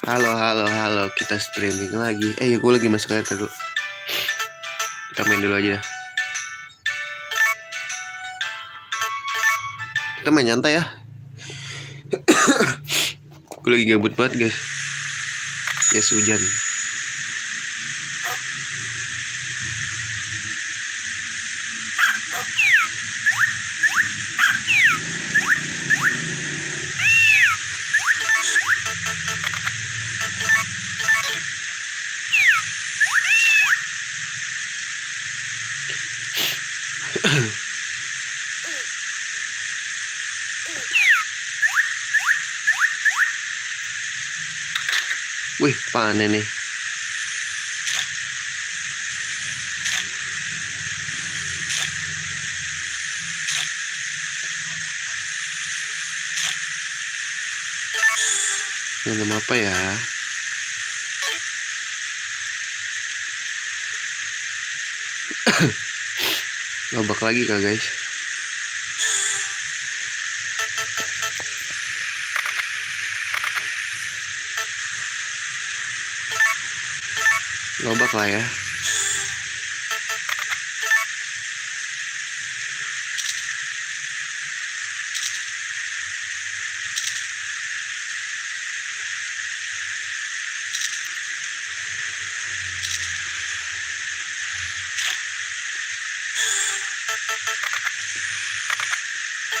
Halo, halo, halo. Kita streaming lagi. Ya gue lagi masuk air dulu. Kita main dulu aja. Kita main nyantai ya. Gue lagi gabut banget, guys. Yes, hujan. Wih, panen nih. Nanam apa ya? Lobak lagi kah, guys? Lobak lah ya.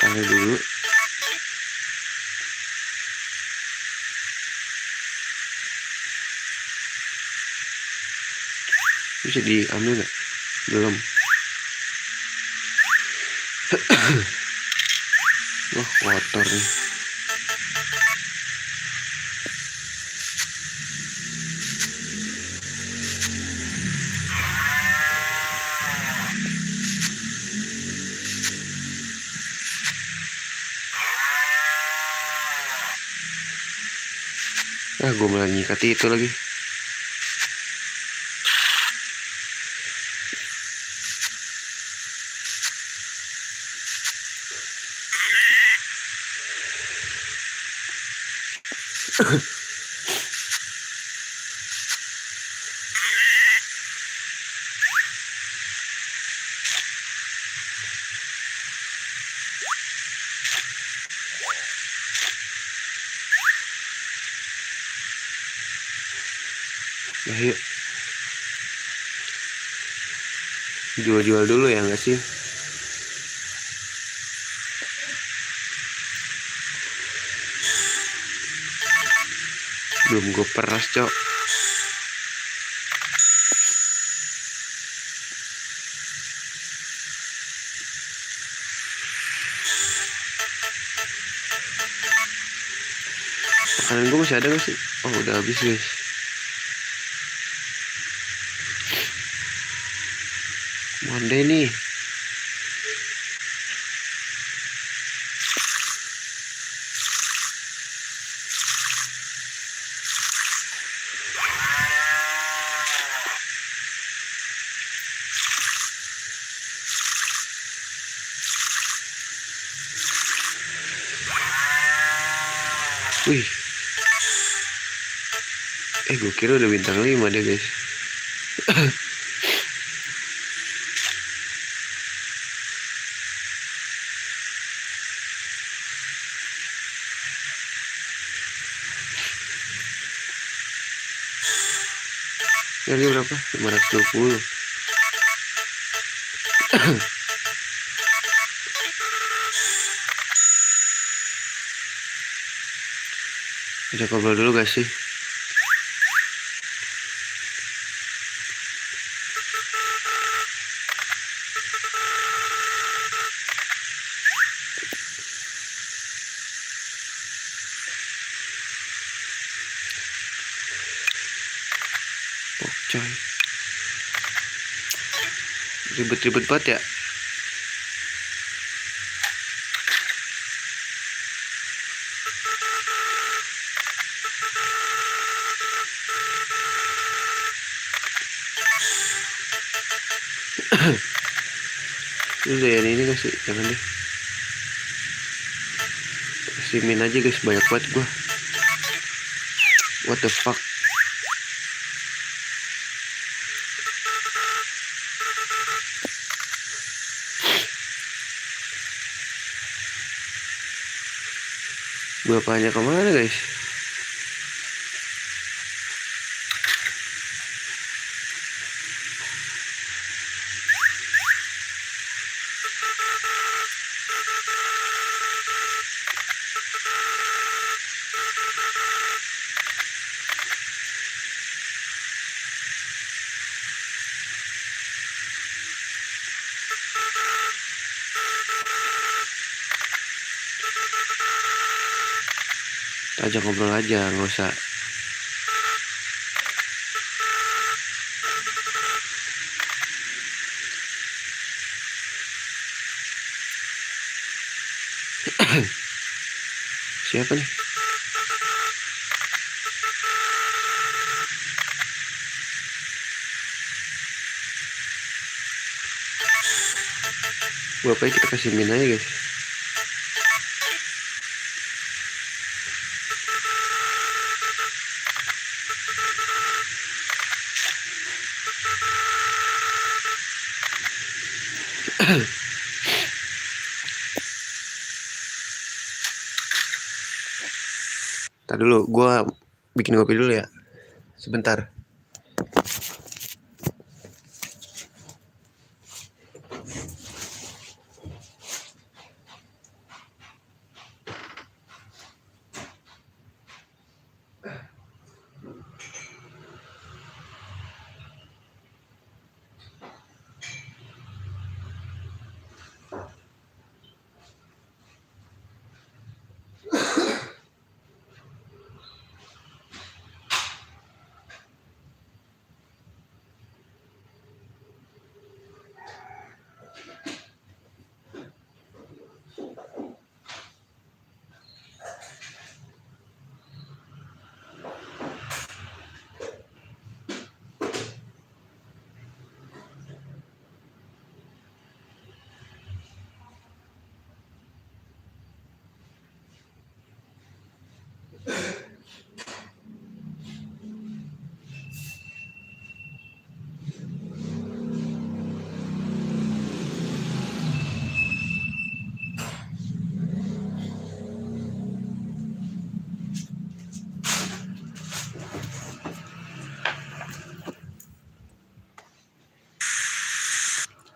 Taruh dulu. Bisa diambil nggak? Belum. Wah, kotor nih. Gue malah nyikat itu lagi. Nah, yuk. Jual-jual dulu ya nggak sih? Belum gue peras, cok. Makanan gue masih ada gak sih? Oh, udah habis, guys. Monde nih. Wih. Gue kira udah bintang 5 deh, guys. Harga berapa? 520. Ajak ngobrol dulu gak sih? Coy, ribet-ribet banget ya. Lu yang ini gak sih? Jangan deh. Kasih min aja, guys, banyak banget gua. What the fuck? Bapaknya kemana guys? Ajak ngobrol aja, nggak usah. Siapa nih? Bapaknya kita kasih min aja guys. Ntar dulu, gue bikin kopi dulu ya. Sebentar.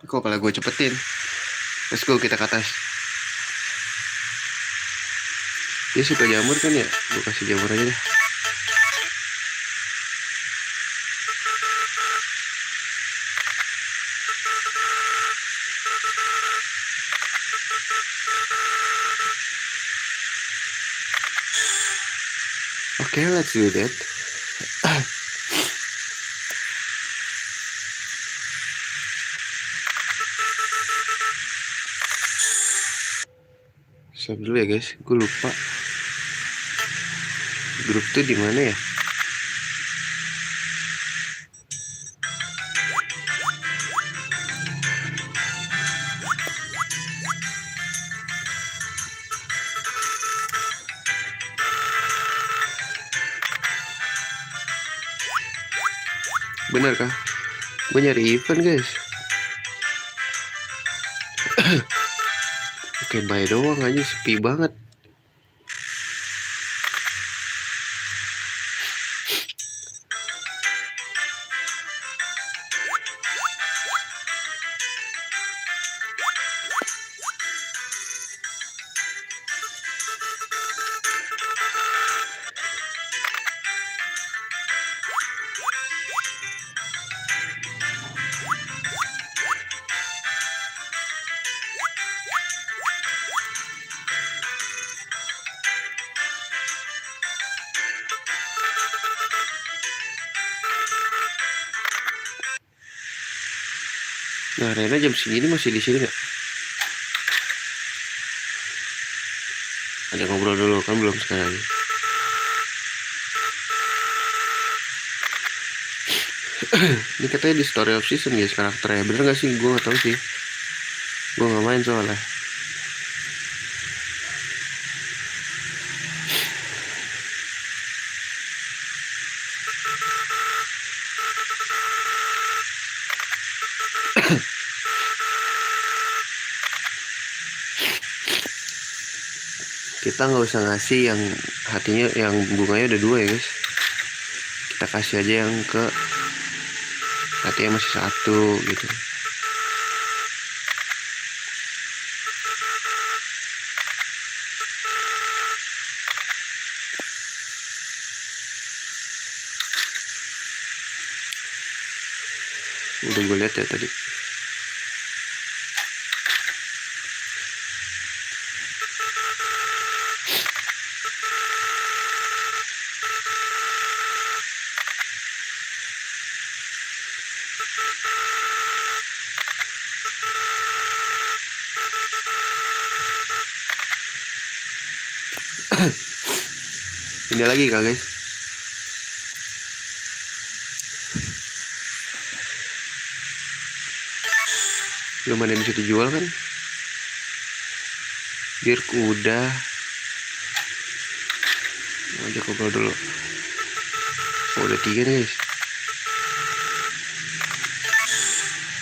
Kok kalau gue cepetin. Let's go, kita ke atas. Dia suka jamur kan ya? Gue kasih jamur aja deh. Oke, let's do that. Save dulu ya guys, gue lupa grup tuh di mana ya? Bener kah? Gue nyari event guys. Oke, bye doang aja, sepi banget. Nah, Rena jam segini masih di sini nggak? Ada ngobrol dulu kan belum sekarang. Ini katanya di Story of Season guys karakternya. Bener gak sih? Gue gak tahu sih. Gue gak main soalnya. kita nggak usah ngasih yang hatinya, yang bunganya udah 2 ya guys. Kita kasih aja yang ke hatinya masih 1 gitu. Udah gue lihat ya tadi. Ini lagi kak guys. Belum ada yang bisa dijual kan? Biar udah aja ngobrol dulu. Oh, udah 3 nih guys.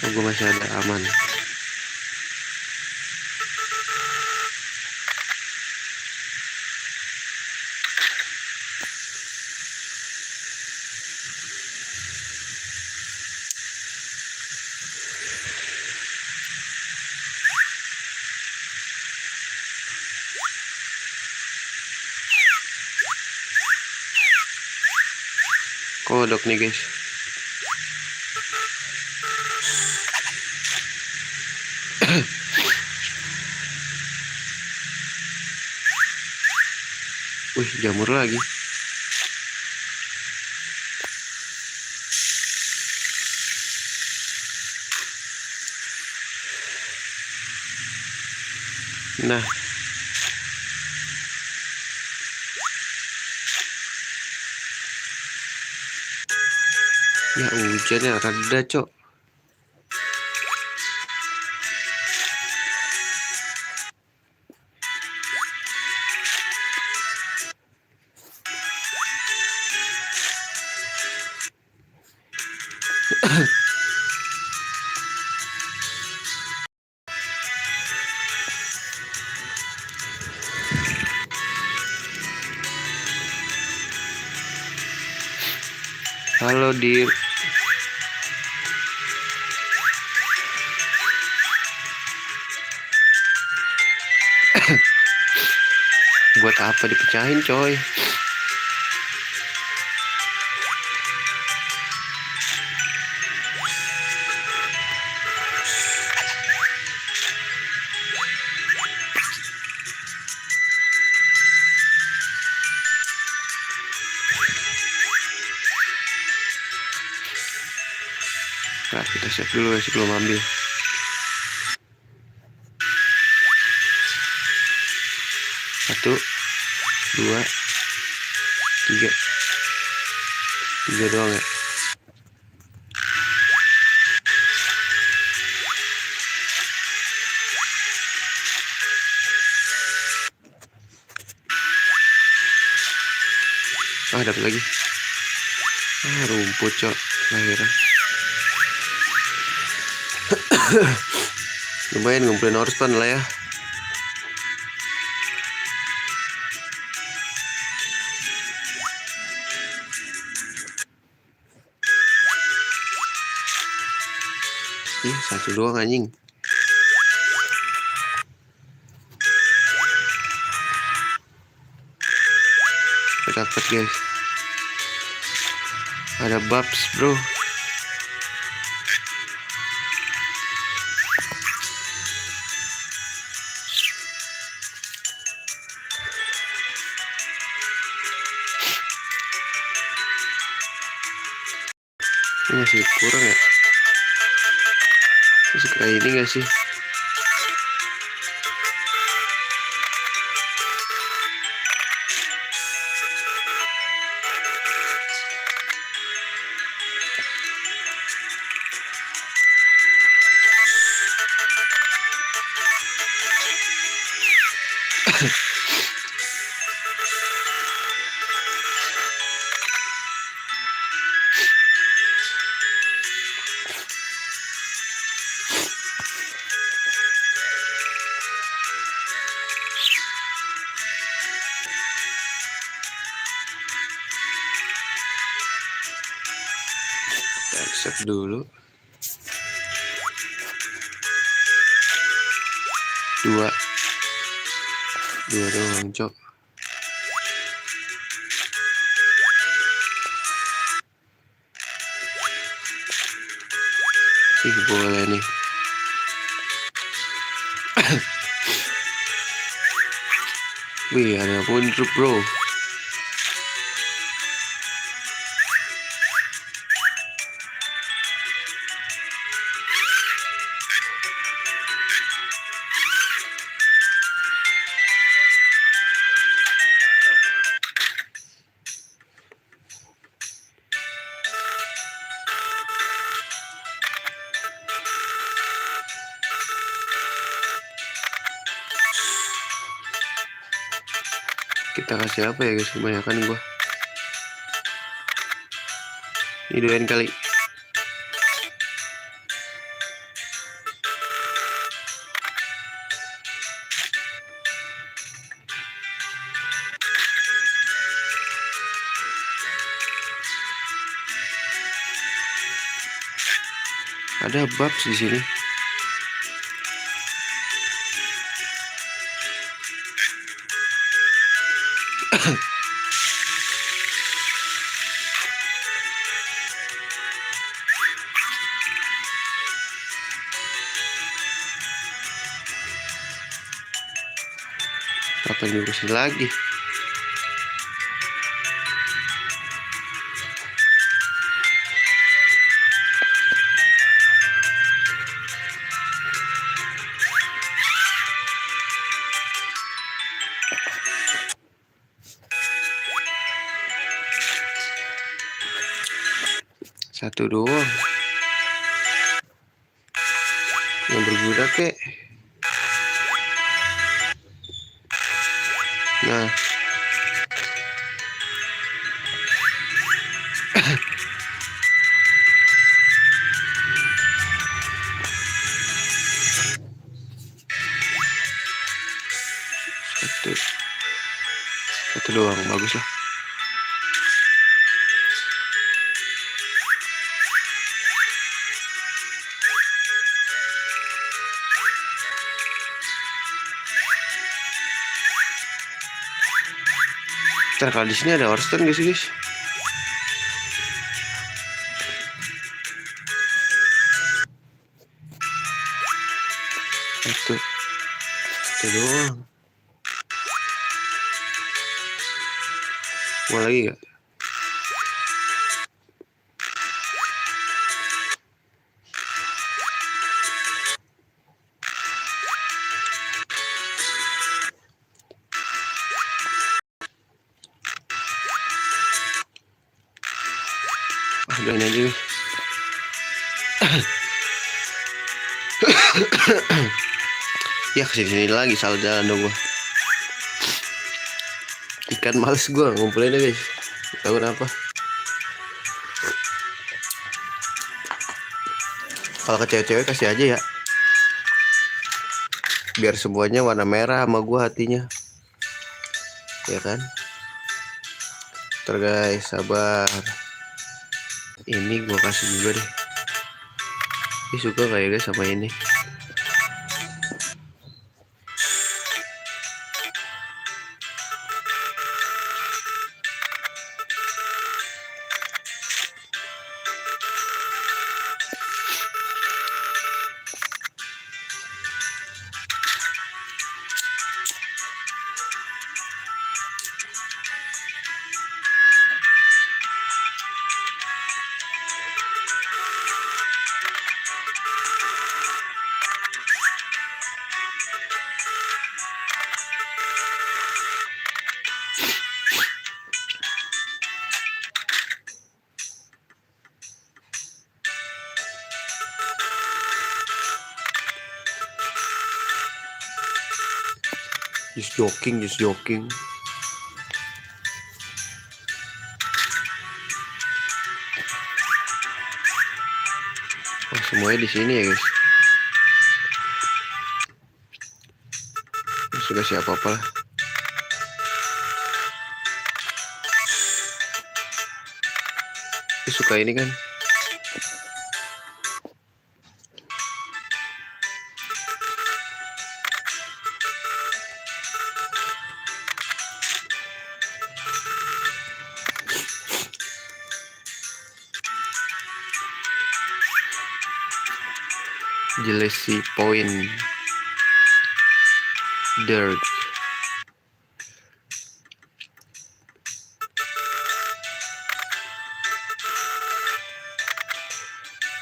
Oh, gue masih ada aman. Kodok nih guys. Wih, jamur lagi. Nah, ya hujannya reda cok. Halo Dir. Buat apa dipecahin coy? Nah, kita siap dulu ya sebelum ambil. Satu, 2, 3. 3 doang ya. Ah, dapat lagi. Ah, rumput cok. Akhirnya. Lumayan ngumpulin orspan lah ya. Ih, 1 doang anjing. Dapat guys. Ada babs bro. Ini masih kurang ya. Masih kayak ini gak sih? Set dulu. 2 doang, cok. Sih boleh nih. Wih, ada mundur bro. Kita kasih apa ya guys, kebanyakan gua. Ini doain kali. Ada babs di sini. Apa yang diurusin lagi? Satu doang yang berguna kek. Nah, satu doang, bagus lah. Ntar kalau di sini ada Orstone guys, Satu doang. Mau lagi gak? Udahin aja guys. Ya kesini lagi salah jalan dong gua. Ikan males gua ngumpulin deh guys. Tahu kenapa? Kalau ke cewek-cewek kasih aja ya. Biar semuanya warna merah sama gua hatinya. Ya kan? Ntar guys, sabar. Ini gua kasih juga deh. Ini suka kayak guys sama ini. Just joking. Oh, semuanya di sini ya guys. Sudah siapa apa lah. Suka ini kan Jealousy point. Dirt.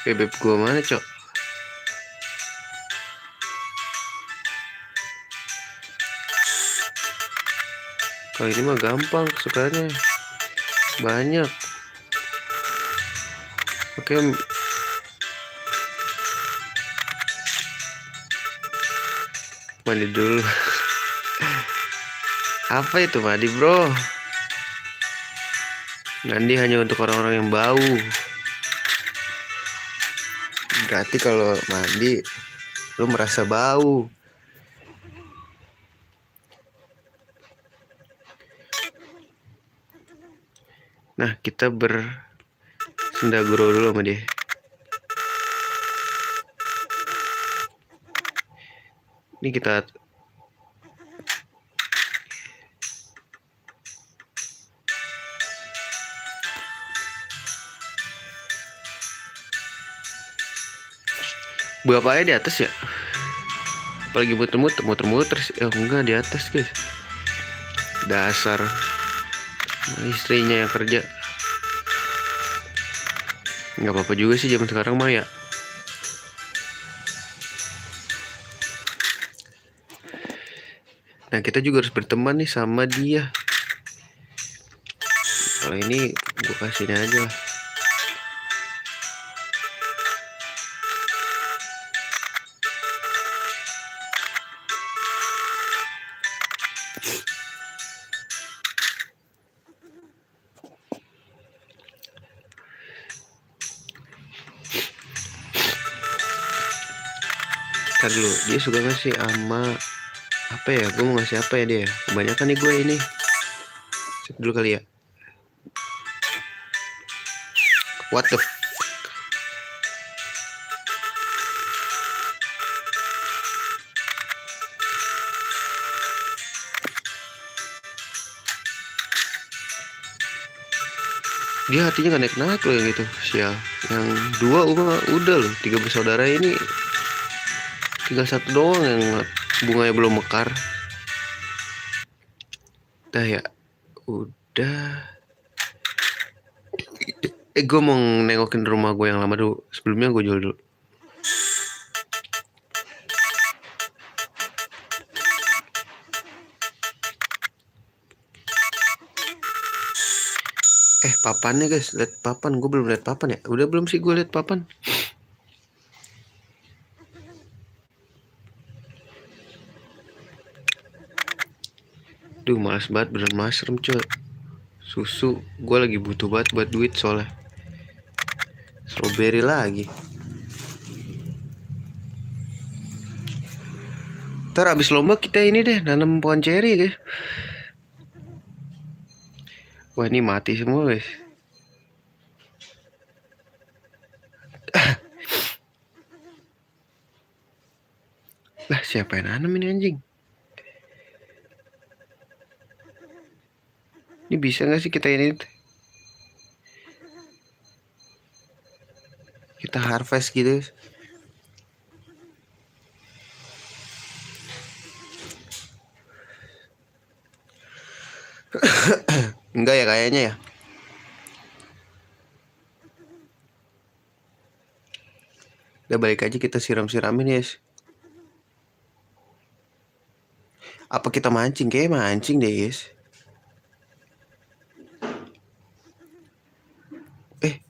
Bebek gua mana, Cok? Kalau ini mah gampang kesukaannya. Banyak. Oke. Mandi dulu. Apa itu mandi, bro? Mandi hanya untuk orang-orang yang bau. Berarti kalau mandi lu merasa bau. Nah, kita bersendaguro dulu sama dia. Ini kita bapaknya di atas ya. Apalagi muter-muter enggak di atas, guys. Dasar istrinya yang kerja. Nggak apa-apa juga sih zaman sekarang mah ya. Nah, kita juga harus berteman nih sama dia. Kalau ini gue kasihin aja lah. Ntar dulu, dia suka ngasih sama apa ya? Gue mau ngasih apa ya dia? Kebanyakan nih gue ini. Cek dulu kali ya. What the dia hatinya gak naik-naik loh yang itu, sial. Yang dua udah loh, 3 bersaudara ini tinggal satu doang yang bunganya belum mekar. Dah ya, udah. Gue mau nengokin rumah gue yang lama dulu. Sebelumnya gue jual dulu. Papannya guys, lihat papan. Gue belum lihat papan ya. Udah belum sih gue lihat papan? Duh, malas banget beneran mushroom, coy. Susu, gue lagi butuh banget buat duit soalnya. Strawberry lagi. Ntar abis lomba kita ini deh, nanam pohon ceri guys. Wah, ini mati semua guys. Lah, siapa yang nanam ini anjing? Ini bisa gak sih kita ini? Kita harvest gitu. Enggak ya kayaknya ya. Udah balik aja kita siram-siramin guys. Apa kita mancing? Kayak mancing deh guys.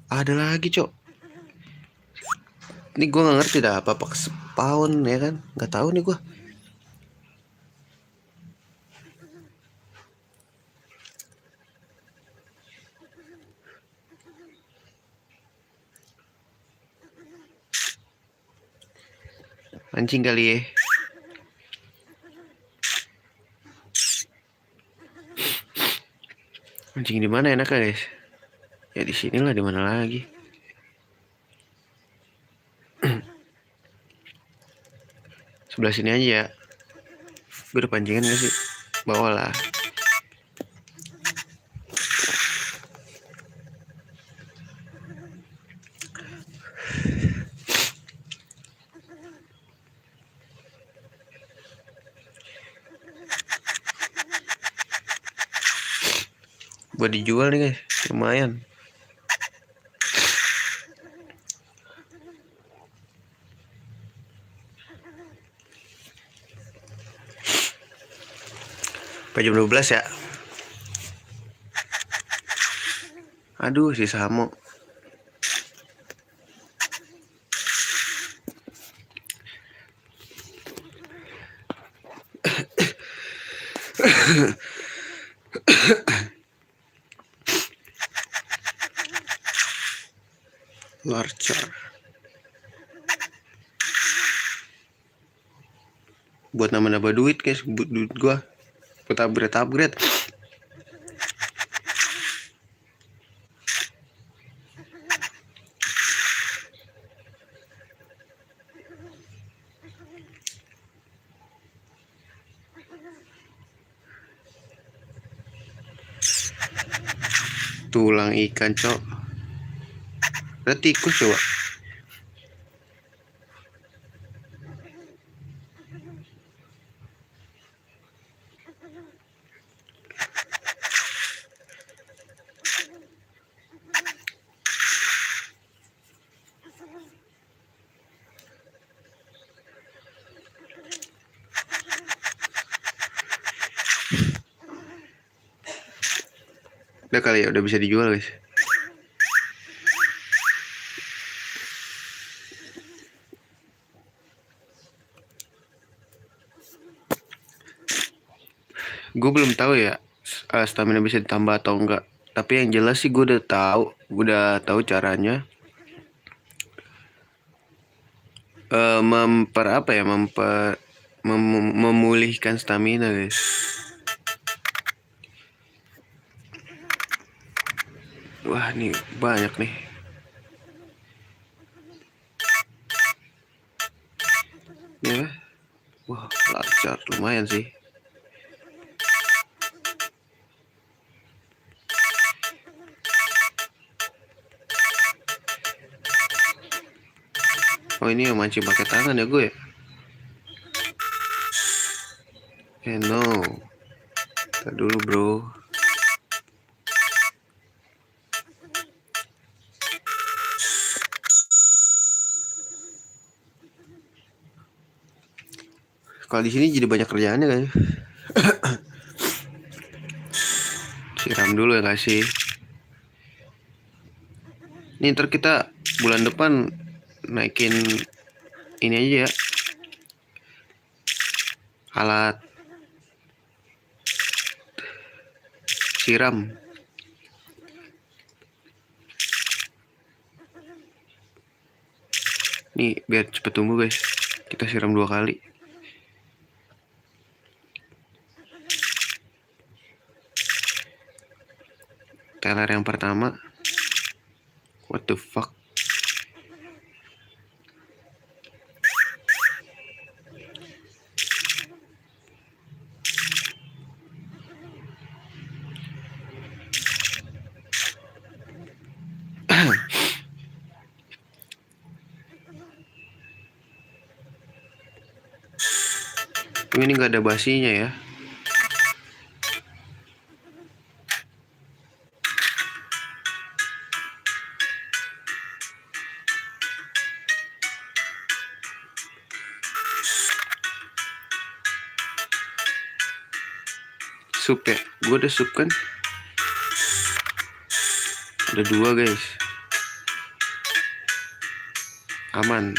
Ada lagi cok. Ini gue nggak ngerti dah apa spawn ya kan? Nggak tahu nih gue. Mancing kali ya. Mancing di mana enak guys? Ya di sinilah, di mana lagi? Sebelah sini aja ya. Gue udah pancingan gak sih? Bawa lah. Buat dijual nih guys, lumayan. Sampai jam 12 ya. Aduh si Samo. Larcher. Buat nambah-nambah duit guys, buat duit gua. Buat upgrade. Tulang ikan cok. Ada tikus coba. Udah kali ya, udah bisa dijual guys. Gue belum tahu ya stamina bisa ditambah atau enggak. Tapi yang jelas sih gue udah tahu caranya. Memulihkan stamina guys. Wah nih banyak nih. Ya, wah lancar lumayan sih. Oh ini yang mancing pakai tangan ya gue ya. No. Ntar dulu bro. Kalau di sini jadi banyak kerjaannya kan. Siram dulu ya kasih. Nih ntar kita bulan depan naikin ini aja ya. Alat siram. Nih biar cepet tumbuh guys. Kita siram 2 kali. Teler yang pertama. What the fuck? Ini nggak ada basinya ya. Sup ya, gue udah sup kan. Ada 2 guys. Aman.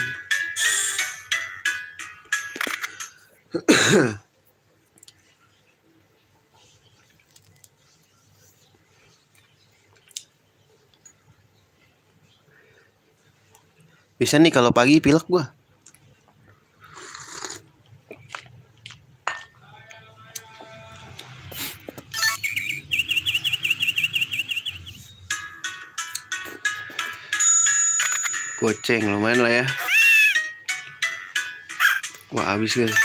Bisa nih kalau pagi pilek gua. Goceng lumayan lah ya. Wah habis guys.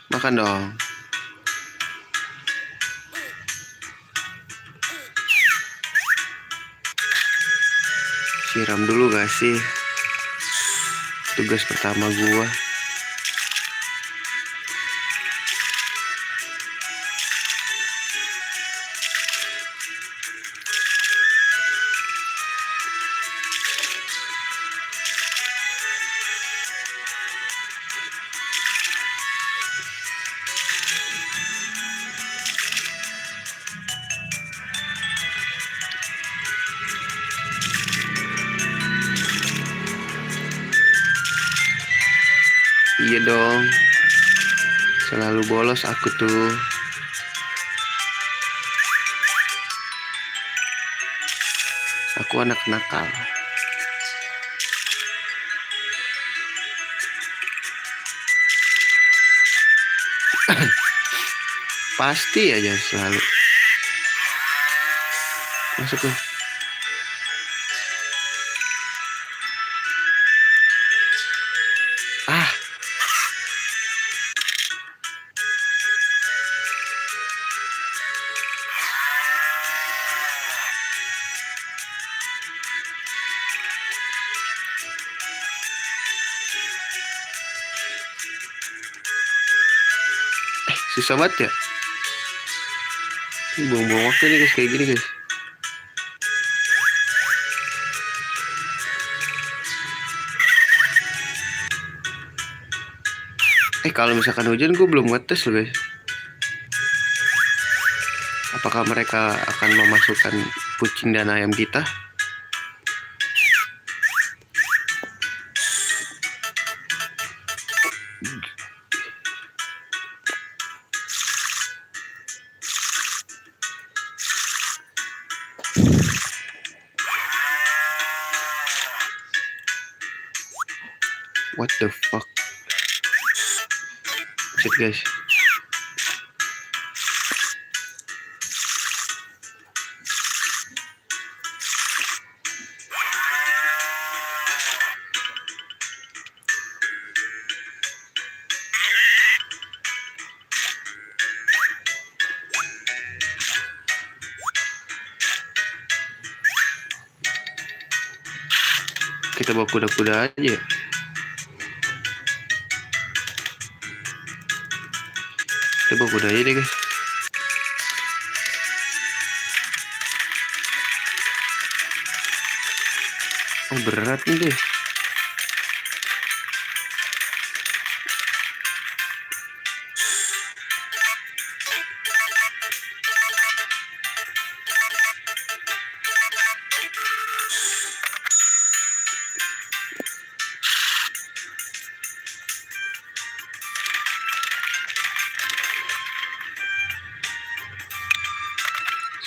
Makan dong. Siram dulu gak sih? Tugas pertama gua. Iya dong. Selalu bolos aku tuh. Aku anak nakal. Pasti aja selalu. Masuk tuh. Ah. Susah banget ya. Buang-buang waktu nih guys, kayak gini guys. Kalau misalkan hujan gue belum ngetes loh guys. Apakah mereka akan memasukkan kucing dan ayam kita? What the fuck? Shit guys. Kita bawa kuda-kuda aja. Kita bawa kuda aja deh guys. Oh berat nih guys.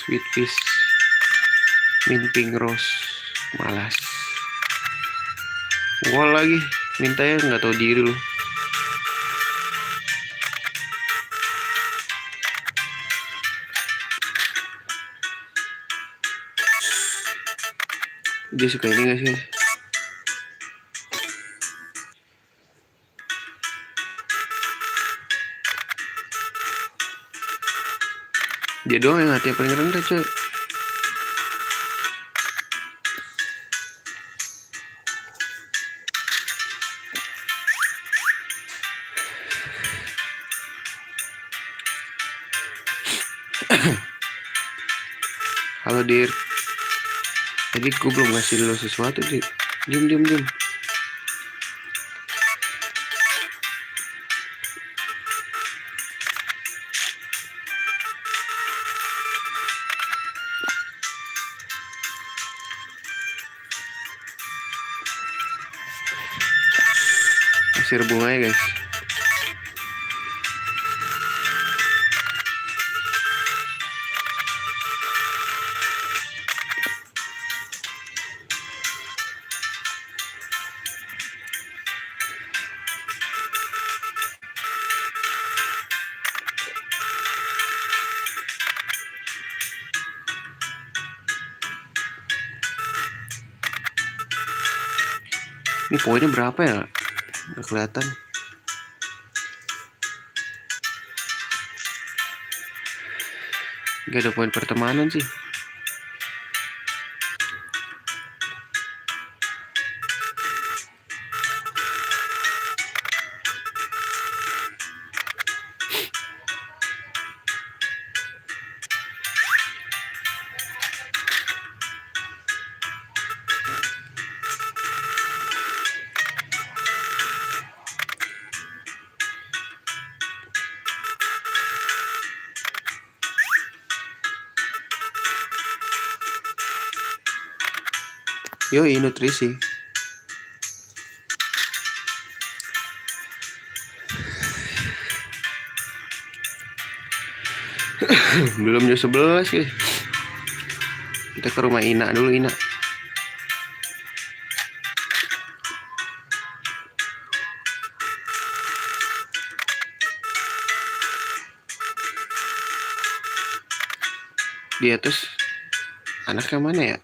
Sweet fish, mint rose, malas. Wah lagi, mintanya nggak tahu diri loh. Dia suka ini nggak sih? Dia doang yang hati paling rendah coy. Halo Dir. Tadi gue belum ngasih lo sesuatu sih. Diam. Kasih bunga ya guys. Ini poinnya berapa ya? Nggak kelihatan. Gak ada poin pertemanan sih. Yoi, nutrisi. Belum jam 11 guys. Kita ke rumah Ina dulu, Ina. Di atas anaknya mana ya?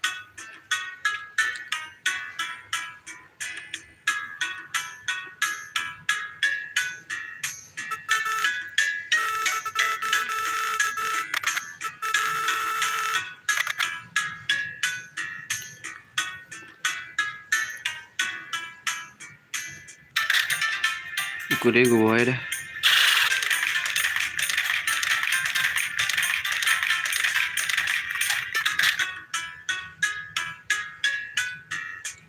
Ikut deh, gue bawa ya dah.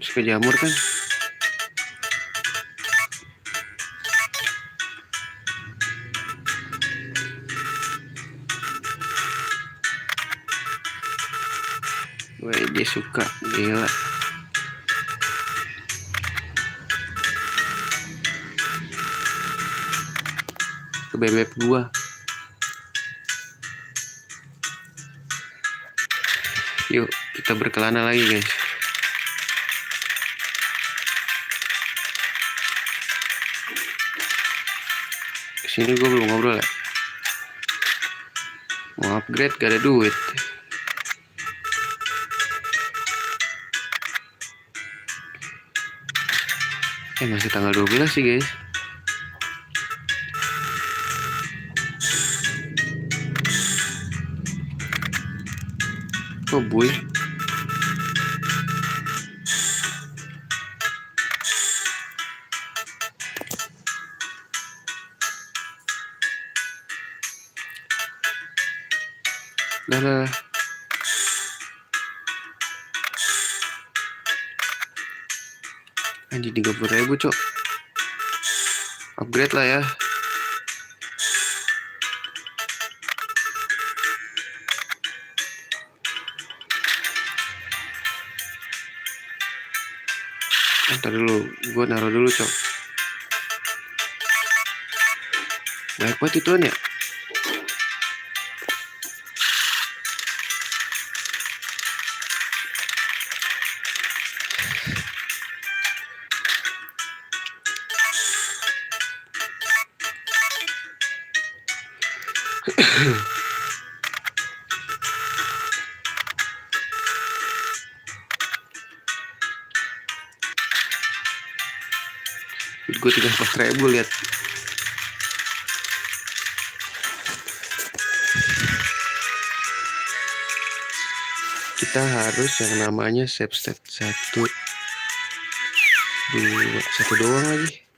Terus ke jamur kan. Wah, dia suka, gila. Ke bebek gua. Yuk, kita berkelana lagi guys. Kesini gue belum ngobrol ya. Mau upgrade gak ada duit. Masih tanggal 12 sih guys. Oh boy. Lah. Anjir 30.000 cok. Upgrade lah ya. Ntar dulu, gue naruh dulu cok. Banyak banget ituan ya. Gue 34.000 lihat. Kita harus yang namanya save state 1, 2, 1 doang lagi.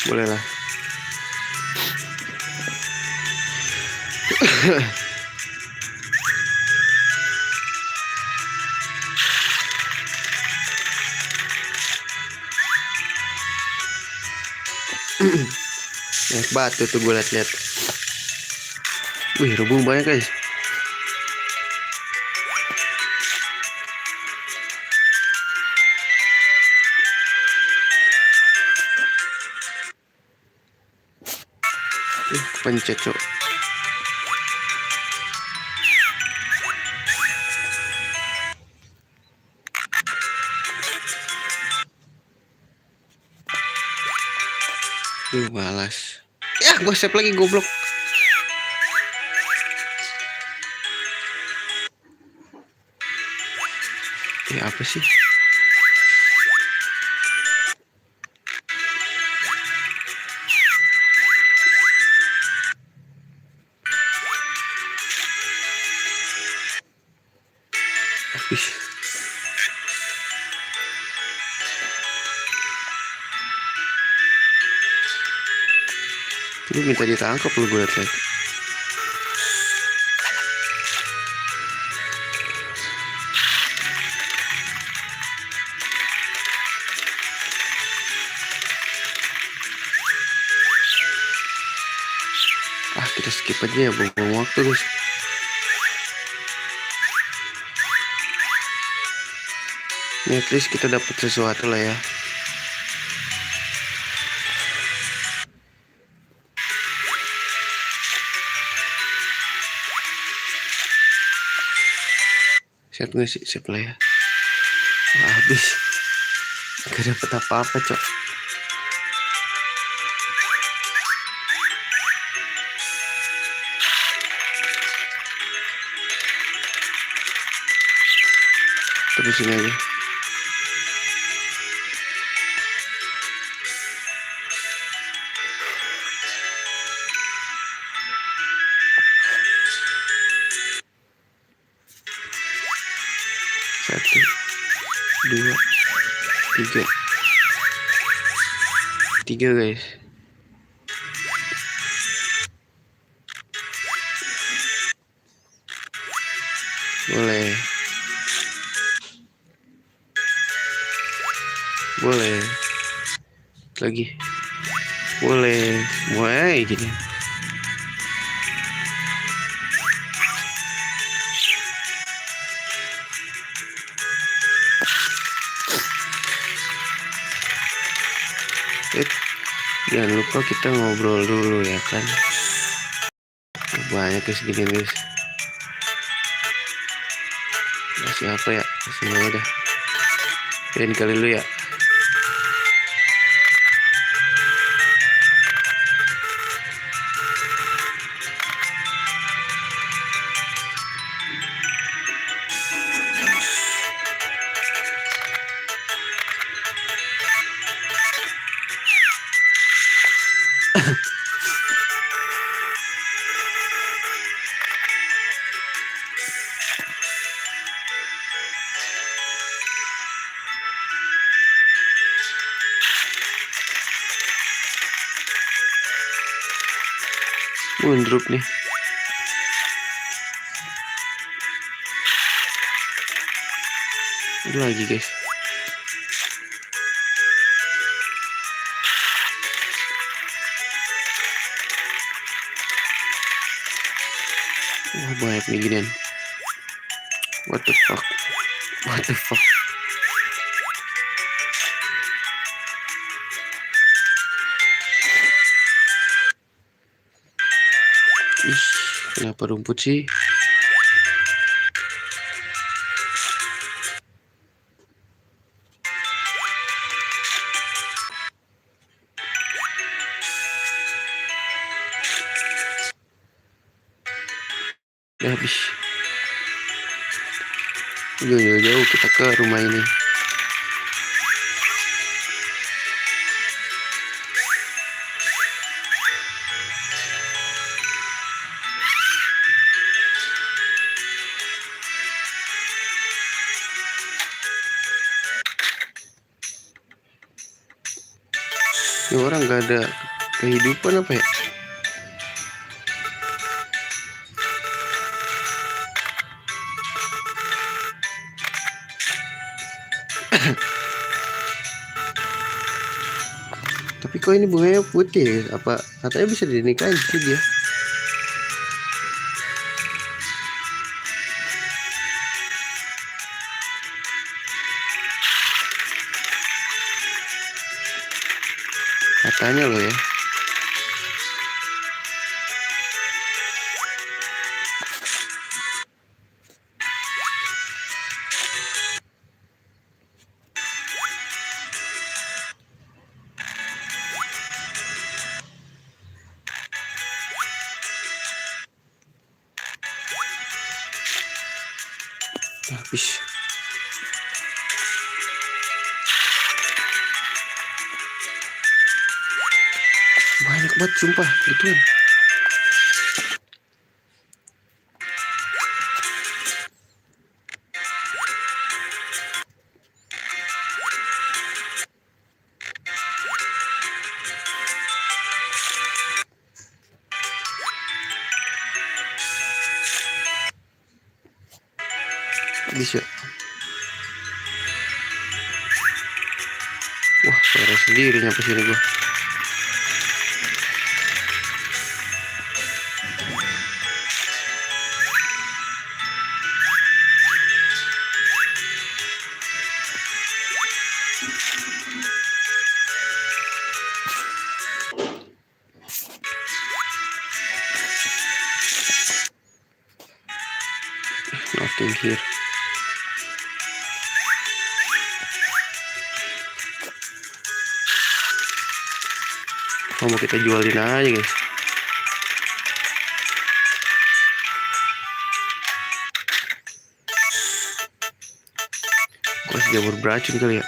Boleh lah. Naik batu tuh gue liat-liat. Wih, rebung banyak guys. Pencet cok. Balas. Ya, gue save lagi goblok. Ya apa sih? Habis. Lu minta ditangkap lu gue liat. kita skip aja ya, buang waktu guys. Ini at least kita dapat sesuatu lah ya. Set nggak sih? Set lah ya. Wah, habis. Gak dapet apa-apa cok. Terusin aja. Satu, dua, tiga guys. Boleh lagi, boleh mulai gini. Jangan lupa kita ngobrol dulu ya kan. Banyak guys gini guys. Kasih apa ya? Kasih aja dah. Lain kali dulu ya. Mundruk nih. Ada lagi guys. Wah, banyak nih ginian. What the fuck? What the fuck? Ih, kenapa rumput sih? Udah habis. Jauh-jauh kita ke rumah ini. Ini orang gak ada kehidupan apa ya? Tapi kok ini bunganya putih ya? Apa katanya bisa dinikahin sih dia? Katanya loh ya. Habis. Banyak banget sumpah gituan. Bisa. Wah, suara sendiri nyampe sini gua. Nothing here. Mau kita jualin aja guys. Kasih jamur beracun kali ya.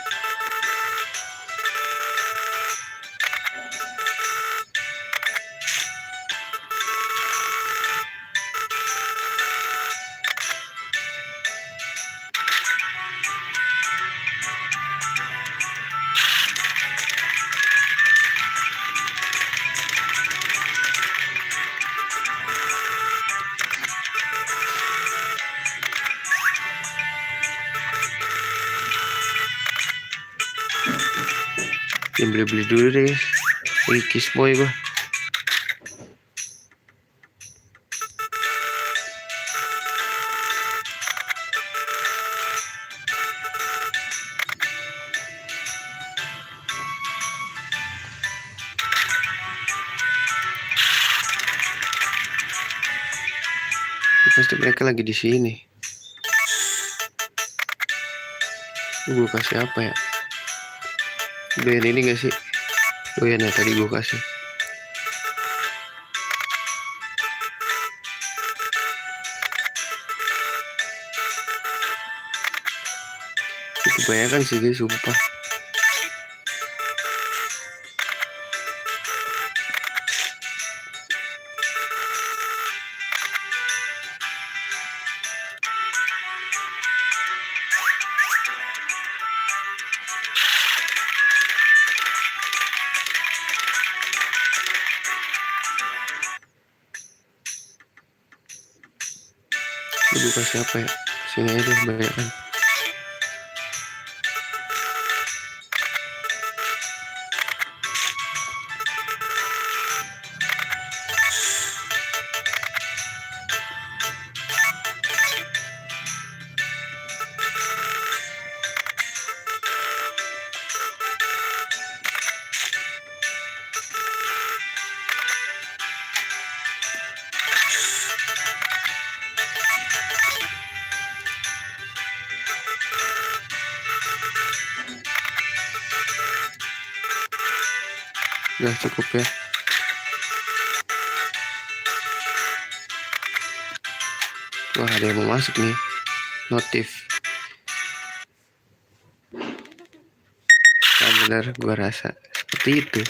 Beli-beli dulu deh guys. Ini kiss boy gua. Pasti mereka lagi di sini. Gue kasih apa ya? Doyan ini gak sih? Doyan ya tadi gue kasih. Kebanyakan sih guys, sumpah. Gue kasih apa ya? Sini aja banyak kan. Udah cukup ya. Wah, ada yang mau masuk nih. Notif. Nah, benar gua rasa seperti itu.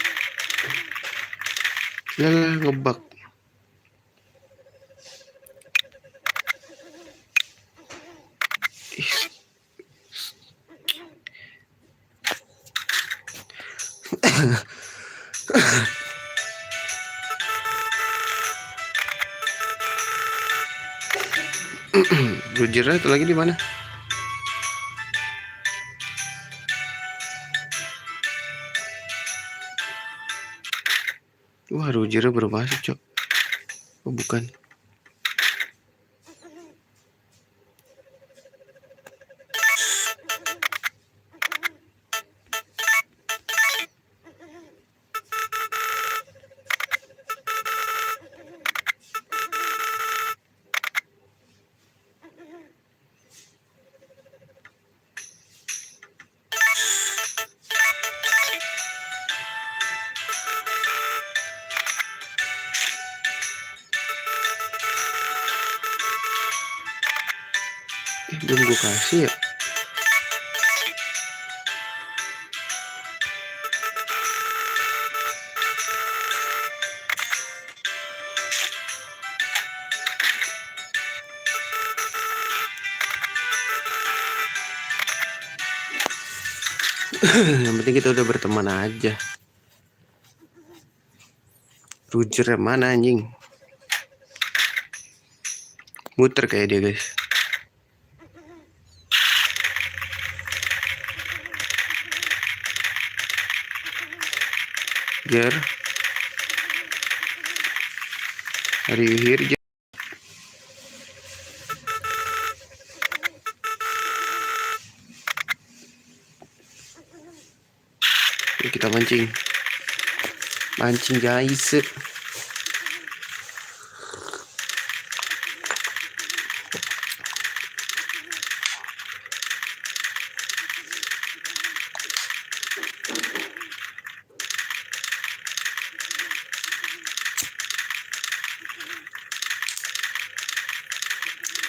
Lah ngebug. Roger itu lagi di mana? Wah, Roger baru masuk, Cok. Oh, bukan. Belum gue kasih ya. Yang penting kita udah berteman aja. Roger mana anjing? Muter kayak dia guys. Jer, are you here, Jer? Yuk kita mancing guys.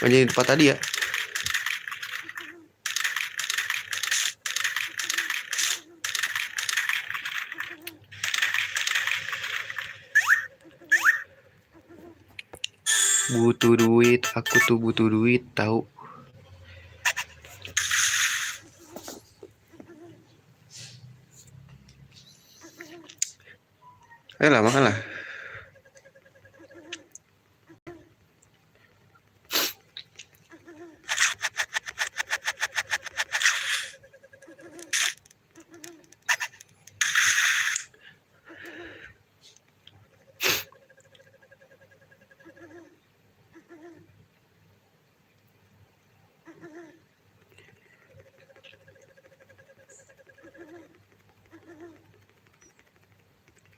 Anjing di tempat tadi ya. Butuh duit, aku tuh butuh duit tahu. Ayolah makan lah.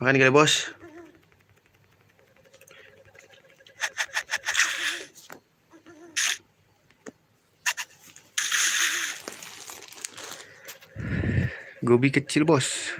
Makan kali bos. Gobi kecil bos.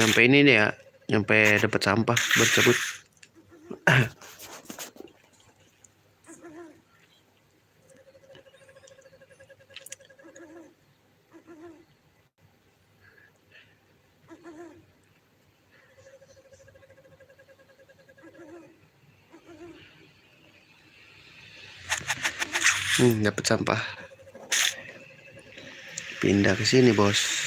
Nyampe ini nih ya, nyampe dapat sampah bercabut. Dapat sampah. Pindah ke sini bos.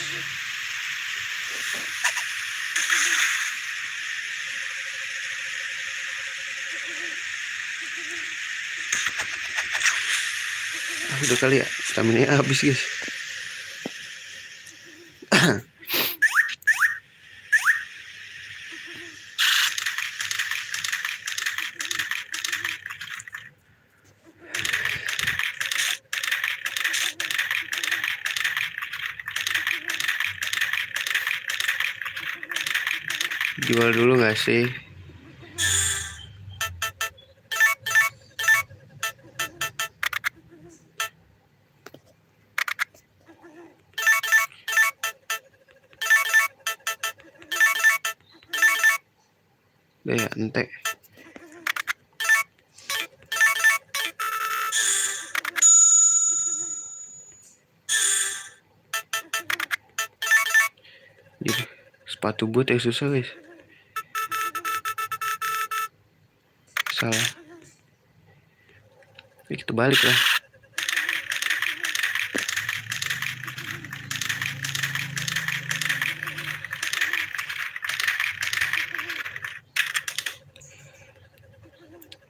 Udah kali ya, stamina habis guys. Jual dulu gak sih? Udah ya, ente. Jadi, sepatu boot yang susah guys. Salah. Ini kita balik lah.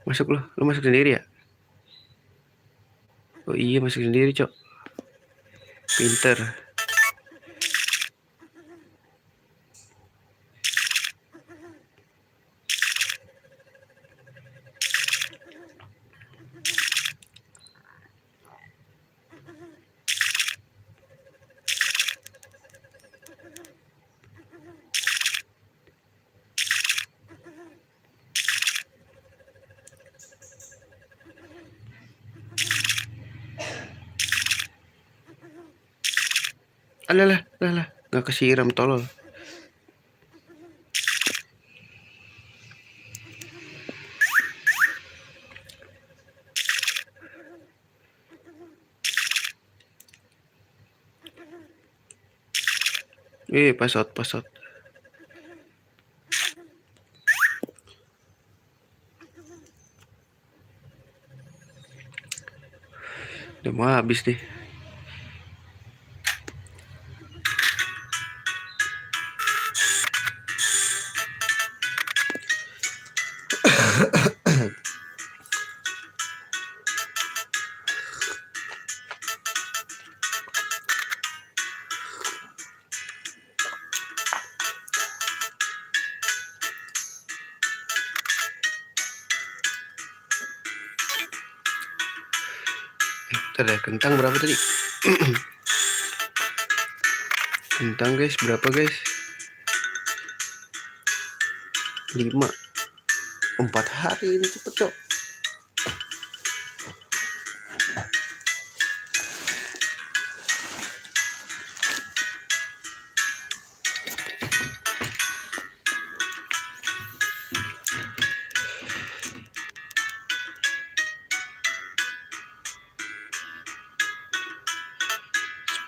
Masuk lo masuk sendiri ya? Oh iya masuk sendiri cok. Pinter. Alah, nggak kesiram tolol. Pasot. Udah mau habis deh. Ada kentang berapa tadi? Kentang guys, berapa guys? 5. 4 hari ini cepet cok.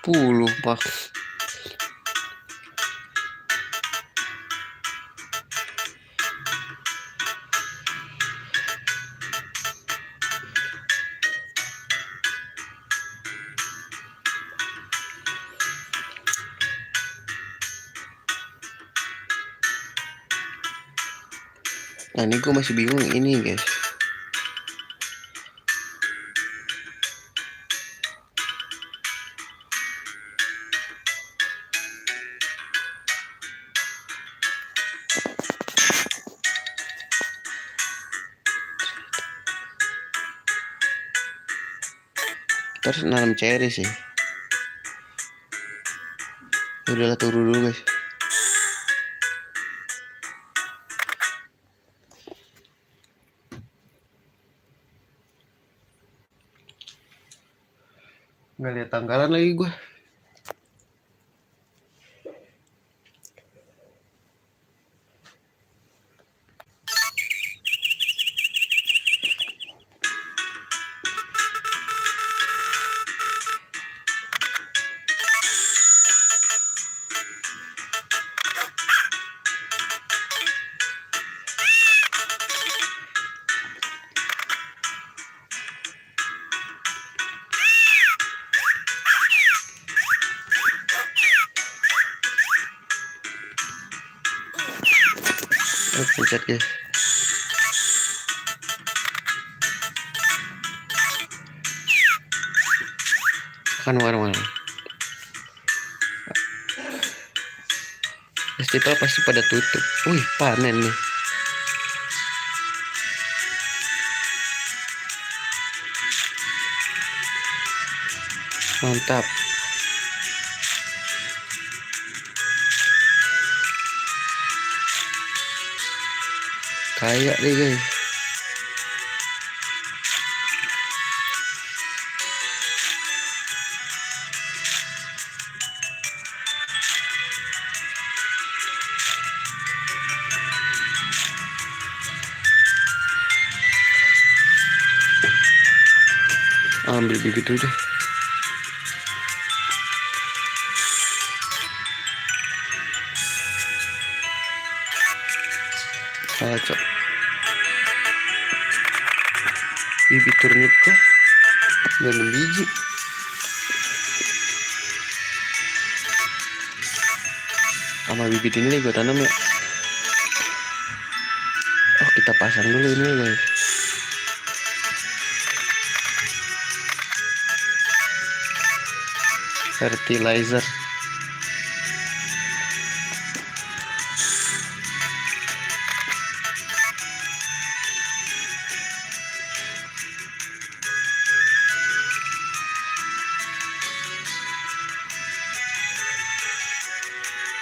Puluh pak. Nah ini gue masih bingung ini guys. Kita harus nanam cherry sih. Udahlah turun dulu guys. Nggak lihat tanggalan lagi gue. Pencet guys. Kan mana. Festival pasti pada tutup. Wih panen nih. Mantap. Kayak deh guys. Ambil bibit dulu deh. Cocok. Bibit turnip kok 6 biji. Sama bibit ini gue tanam ya. Oh kita pasang dulu ini guys. Fertilizer.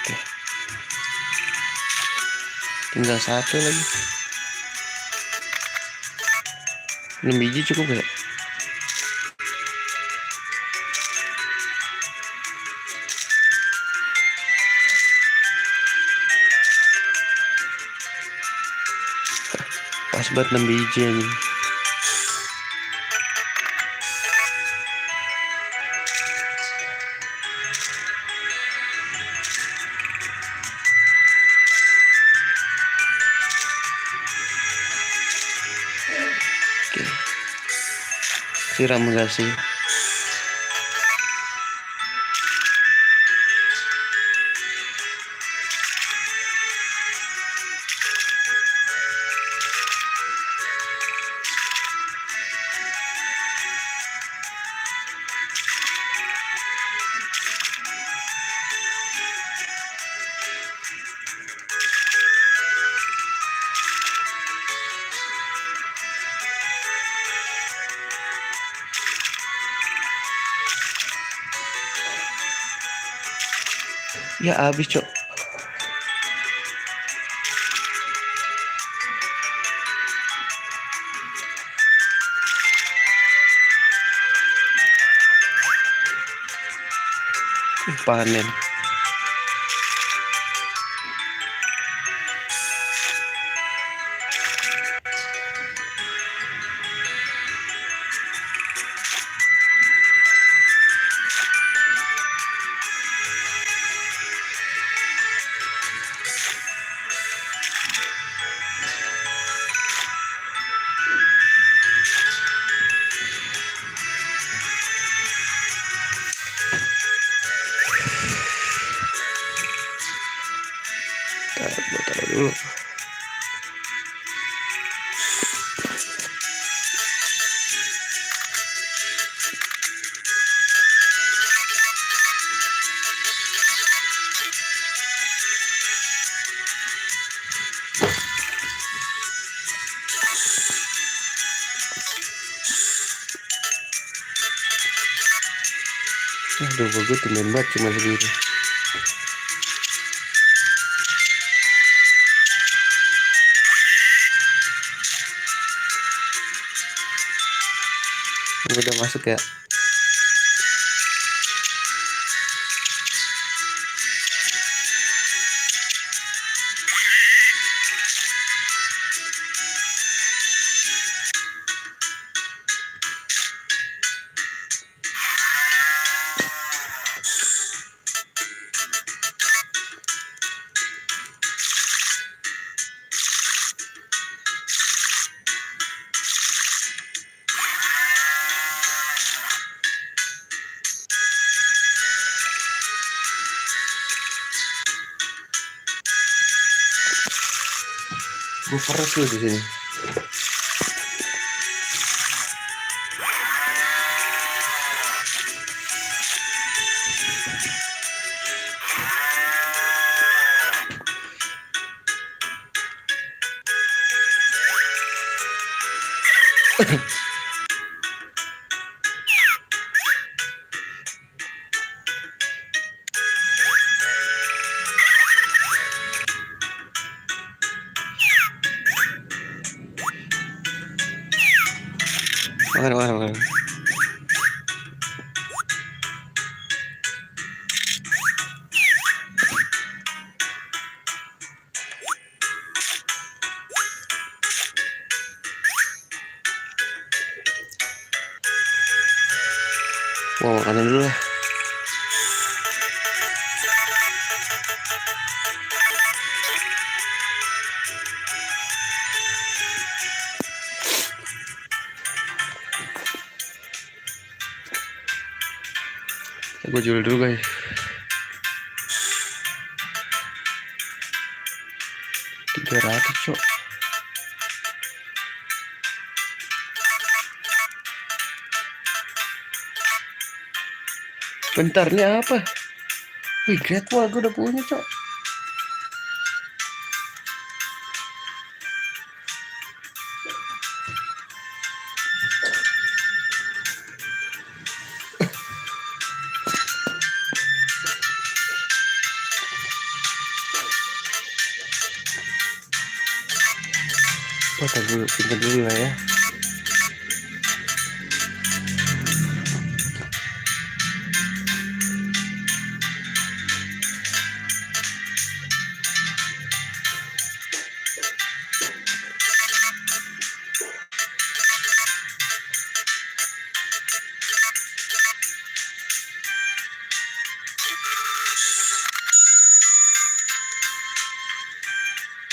Oke. Tinggal 1 lagi. 6 biji cukup ya? Pas buat 6 biji aja. Oke. Siram enggak sih? Ya habis cok. Panen. Taruh dulu. Aduh, gue temen banget cuma segitu. Udah masuk ya. Gue peres lu di sini. Makan. Mau makanan dulu lah. Gue jual dulu guys. $300 cok. Bentar, ini apa? Wih, Great Wall gue udah punya cok. Tar dulu, simpen dulu lah ya.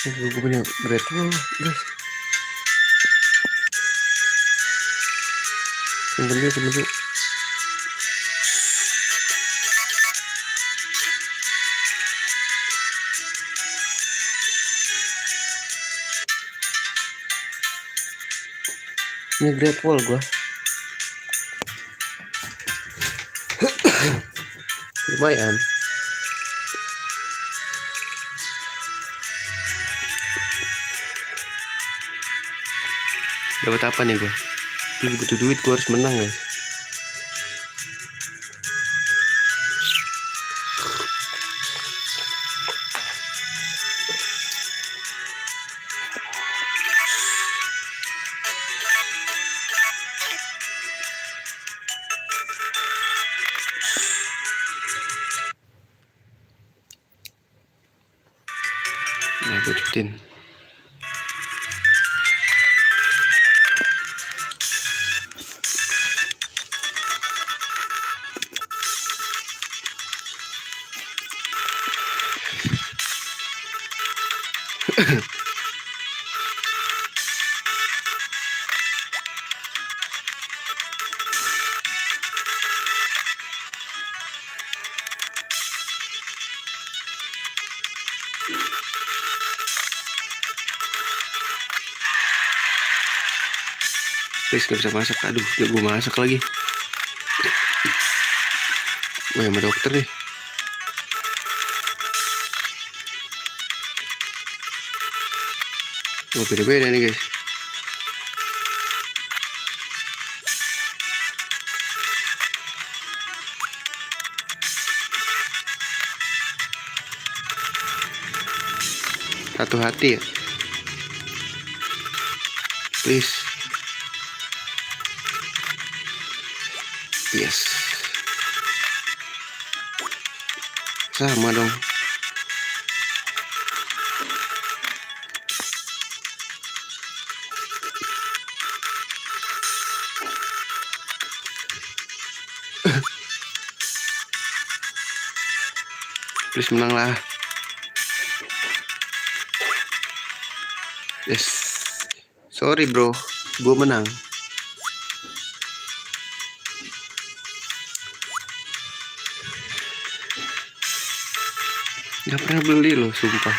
Gue punya Great Wall guys. Simpen dulu. Ini Great Wall gue. Lumayan. Dapat apa nih gue? Ini butuh duit, gue harus menang guys. aku ikutin. Please gak bisa masak. Aduh, gak gue masak lagi. Wah, sama dokter nih. Oh, beda-beda nih guys. Satu hati ya. Please. Yes. Sama dong. Please menang lah. Yes. Sorry bro, gue menang. Gak pernah beli loh, sumpah.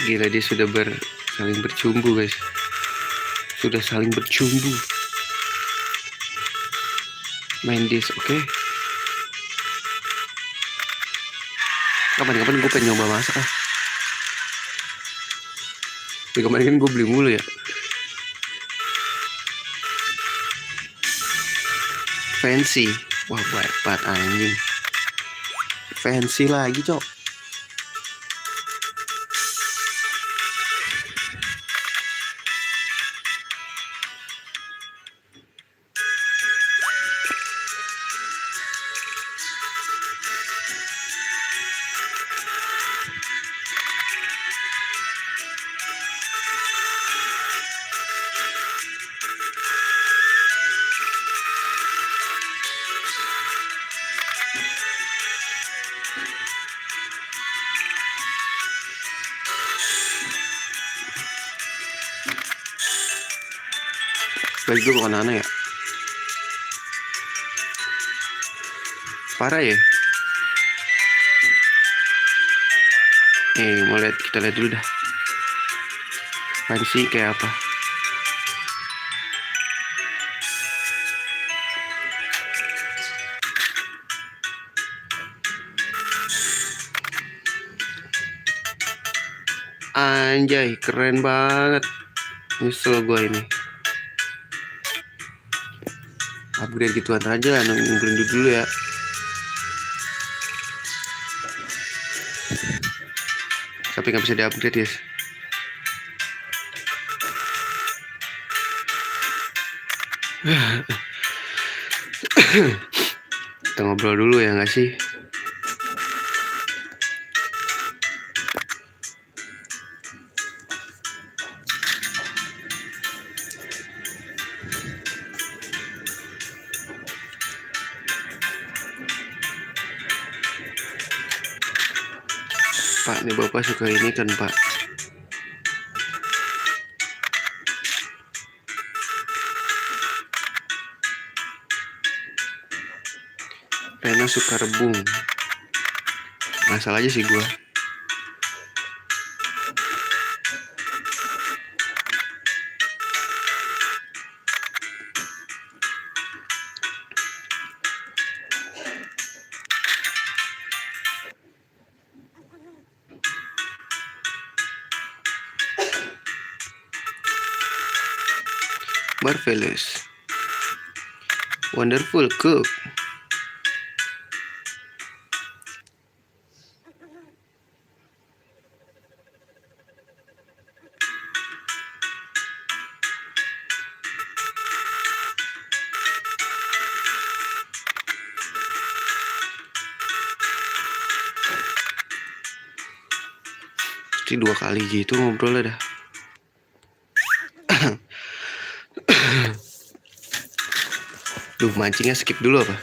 Gila, dia sudah saling bercumbu guys. Sudah saling bercumbu. Main dis, oke? Kapan-kapan gue pengen nyoba masak ah. Di kemarin kan gue beli mulu ya. Fancy. Wah, baik banget anjing. Fancy lagi, cok. Bagi gue bukan aneh ya. Parah ya. Mau lihat, kita lihat dulu dah. Fancy kayak apa? Anjay, keren banget. Nyesel gue ini. Upgrade gituan aja, nungguin dulu ya. Tapi nggak bisa di-upgrade guys. Kita ngobrol dulu ya nggak sih? Pak, nih bapak suka ini kan pak. Rena suka rebung. Masalah aja sih gua. Marvelous. Wonderful cook. pasti 2 kali gitu ngobrolnya dah. Duh, mancingnya skip dulu apa?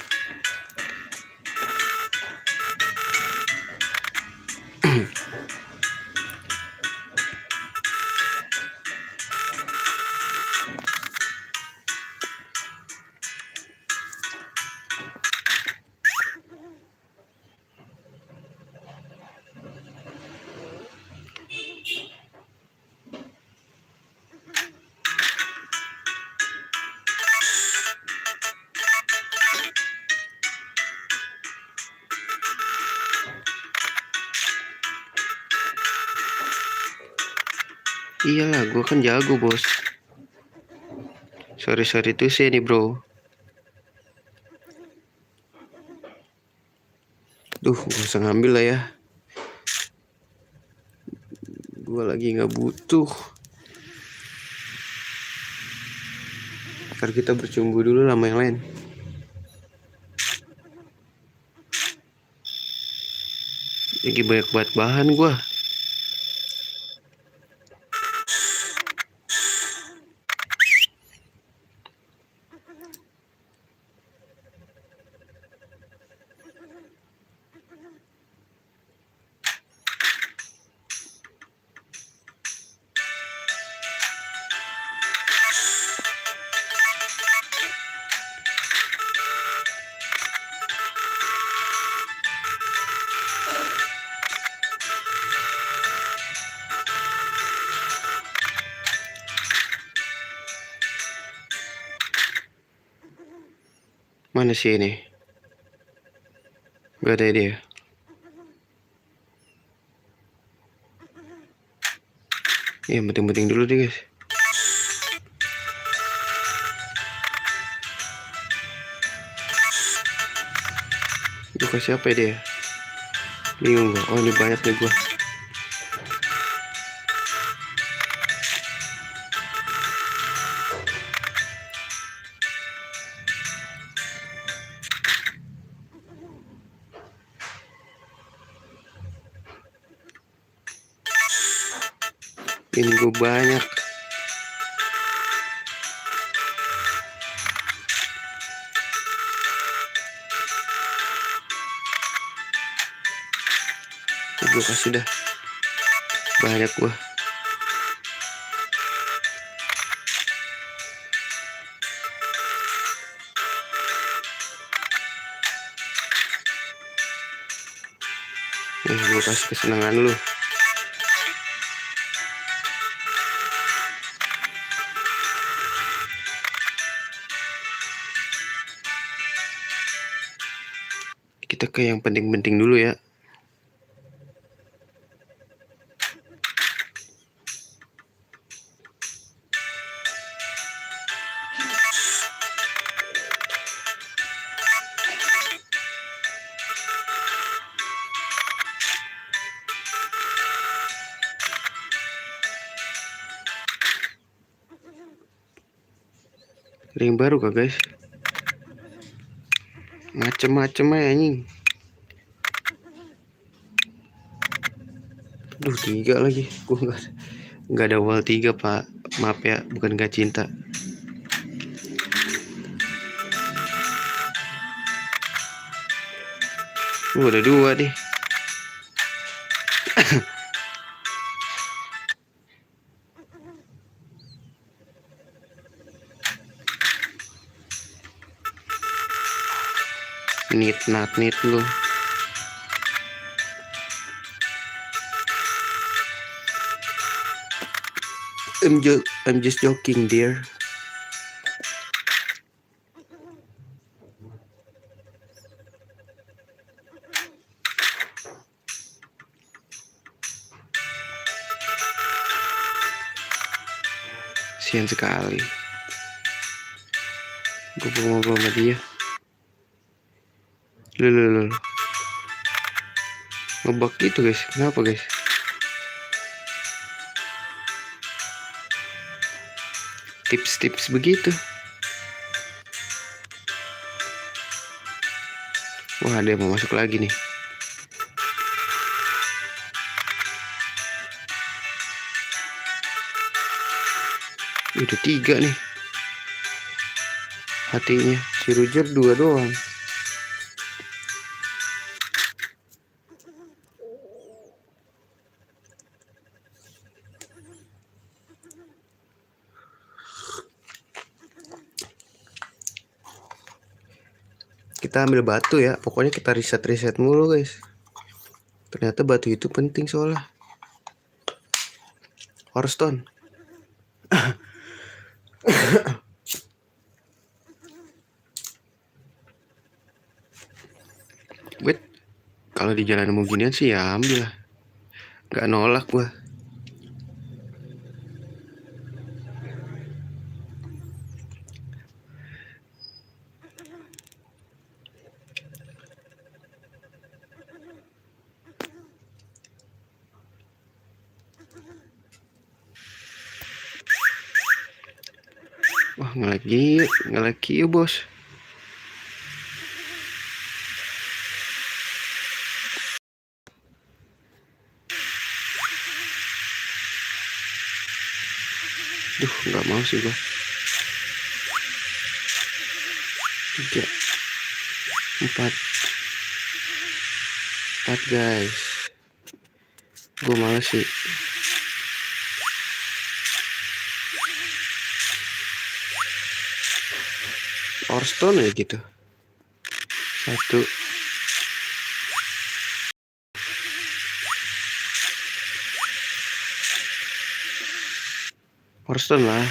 Iyalah, gue kan jago bos. Sorry tuh sih nih bro. Duh, gak usah ngambil lah ya. Gue lagi gak butuh. Ntar kita bercumbu dulu sama yang lain. Lagi banyak banget bahan gue. Mana sih ini? Gak ada dia. Ya penting-penting dulu deh guys. Itu kasih apa ya dia? Bingung gua. Oh, ini banyak nih gua. Ini gua banyak. Gue kasih dah. Banyak gua. Gue kasih kesenangan lu. Kita ke yang penting-penting dulu ya. Ada yang baru kah guys? Macem-macem aja anjing. Duh, 3 lagi. Gue nggak ada wall 3 pak. Maaf ya, bukan gak cinta. Ada 2 nih. Nit lu. I'm just joking dear. Sian sekali. Gue mau ngobrol sama dia. Loh. Ngebug gitu guys. Kenapa guys? Tips begitu. Wah, ada yang mau masuk lagi nih. Udah 3 nih hatinya. Si Roger 2 doang. Kita ambil batu ya. Pokoknya kita riset mulu guys. Ternyata batu itu penting soalnya. Horstone. Wait, kalau di jalan mau ginian sih ya ambil lah. Gak nolak gua. Wah, nge-lag ya bos. Duh, nggak mau sih gua. 3, 4 guys. Gua males sih. Horstone ya gitu. 1. Horstone lah.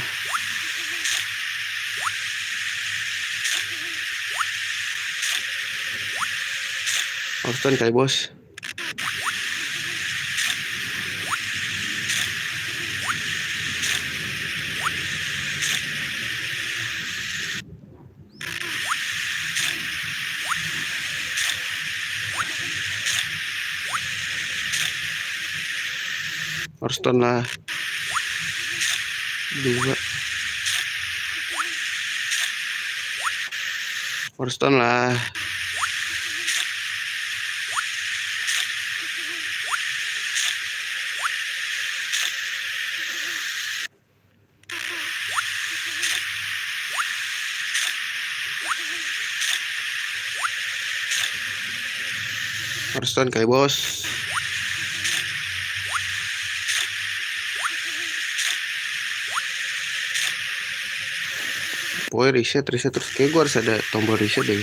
Horstone kali bos. Horstone lah. 2. Horstone lah. Horstone kali bos. Pokoknya riset terus. Kayak gue harus ada tombol riset deh.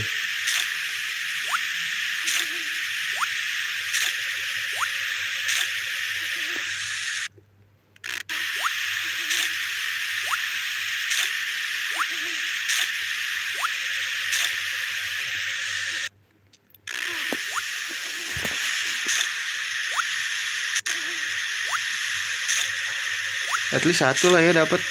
At least 1 lah ya dapat.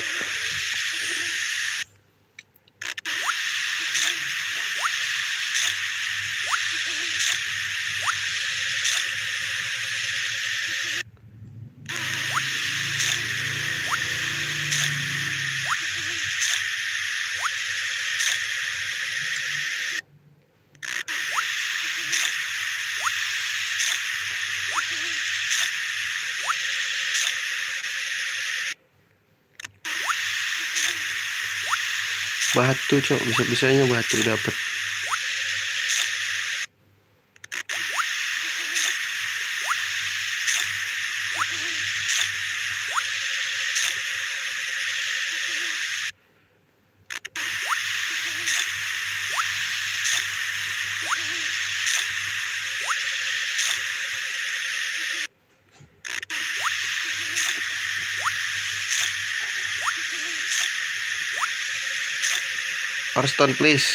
Batu cok, bisa-bisanya batu dapat. Horstone please.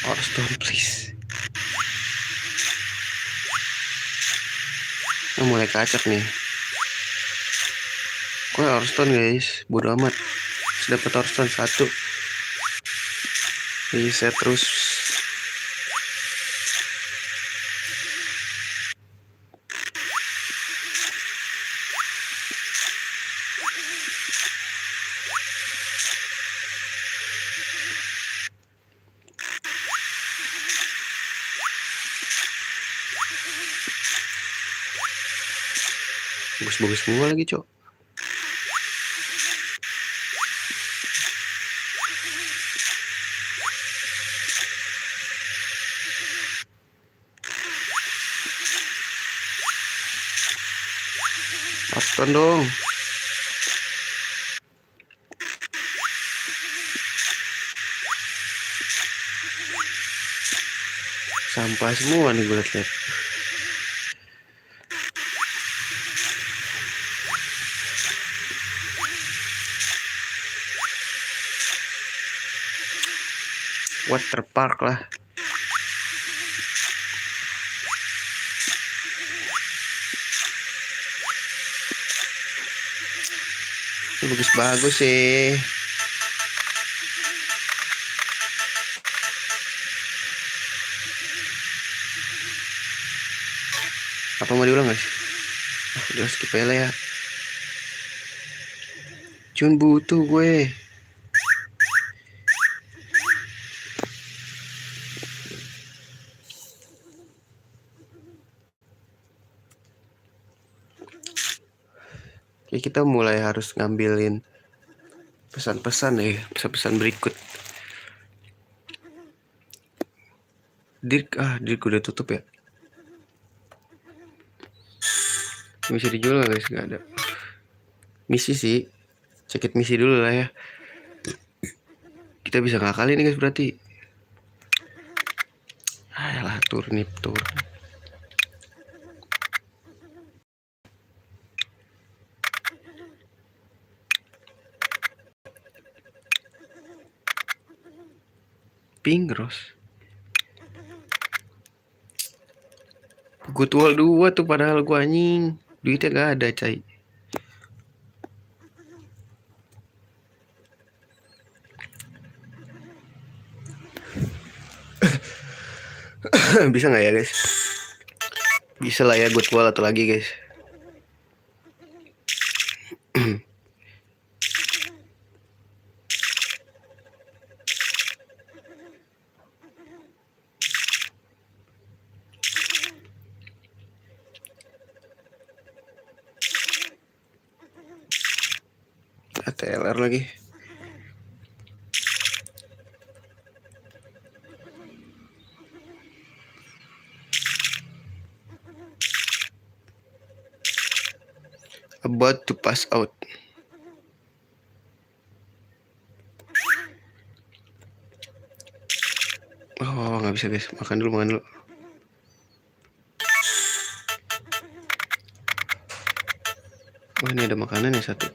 Horstone please. Nah, mulai kacak nih. Kok Horstone guys, bodo amat. Dapat Horstone 1. Reset terus. Bagus-bagus semua lagi, Cok. Apton dong. Sampah semua nih gue liat. Water park lah. Ini bagus-bagus sih. Apa mau diulang guys? Udah skip aja lah ya. Cun butuh gue. Oke, kita mulai harus ngambilin pesan-pesan nih, pesan-pesan berikut. Dirk udah tutup ya. Bisa dijual gak guys? Gak ada. Misi sih, cekit misi dulu lah ya. Kita bisa ngakalin nih guys berarti. Ayolah, turnip. Pink Rose. Gue tual 2 tuh padahal gue anjing. Duitnya gak ada, cai. Bisa gak ya guys? Bisa lah ya, gue tual atau lagi guys. ATLR lagi. About to pass out. Oh, nggak bisa guys. Makan dulu. Oh, ini ada makanan ya satu.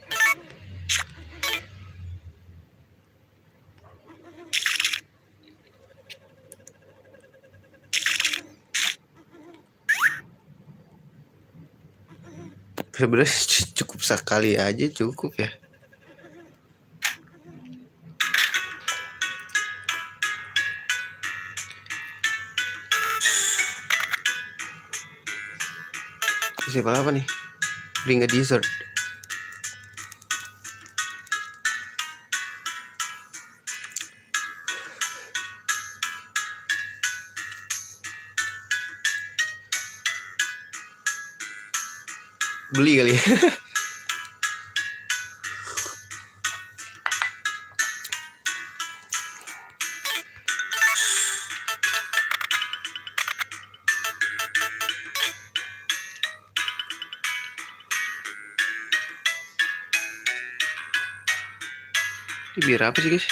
Sebenarnya cukup sekali aja cukup ya. Siapa apa nih? Bring a dessert. Beli kali ya. Ini biar apa sih guys?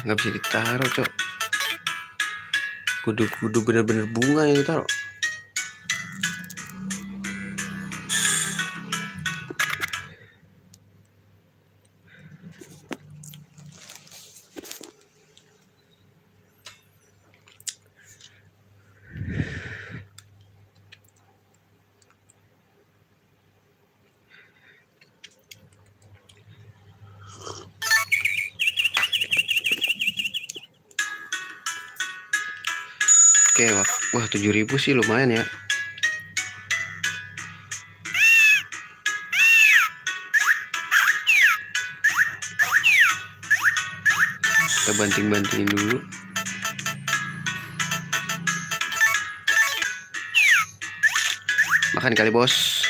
Nggak bisa ditaruh, Cok. Kudu bener-bener bunga yang ditaruh. Oke, wah 7.000 sih lumayan ya. Kita banting-bantingin dulu. Makan kali bos.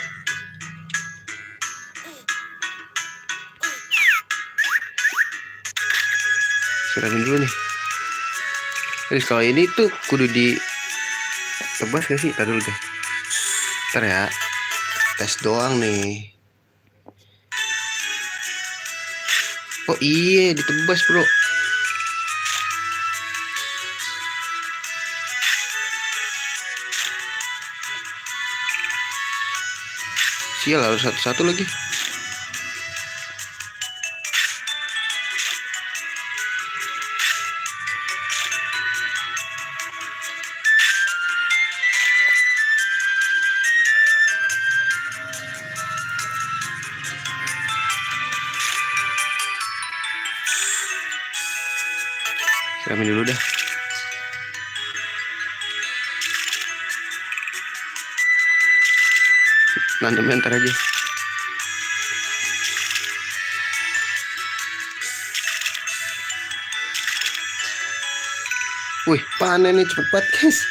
Siramin dulu nih. Terus kalau ini tuh kudu ditebas gak sih? Taruh dulu deh. Ntar ya. Tes doang nih. Oh iya, ditebas bro. Sial, harus satu-satu lagi. Siramin dulu dah. Nanamnya ntar aja. Wih, panen nih cepet banget guys.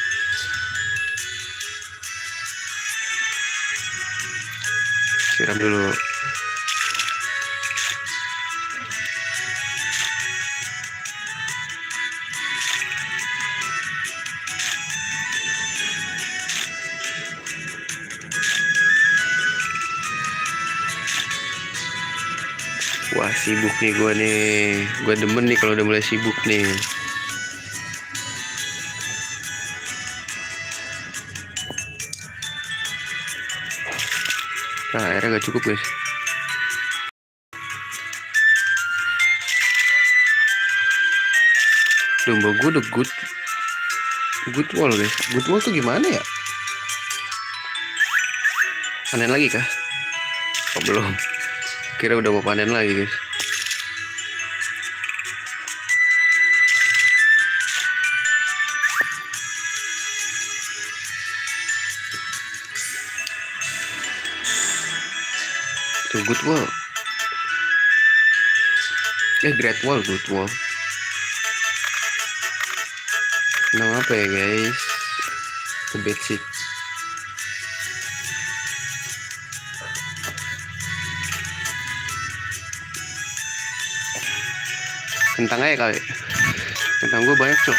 Siram dulu. Wah, sibuk nih gue nih. Gue demen nih kalau udah mulai sibuk nih. Nah, airnya gak cukup guys. Domba gue udah good wall guys. Good wall tuh gimana ya? Panen lagi kah? Oh belum. Kira udah mau panen lagi guys. Tuh good wall. Great wall, good wall. Nama apa ya guys? Ke bedsheet. Kentang aja kali. Kentang gue banyak cok.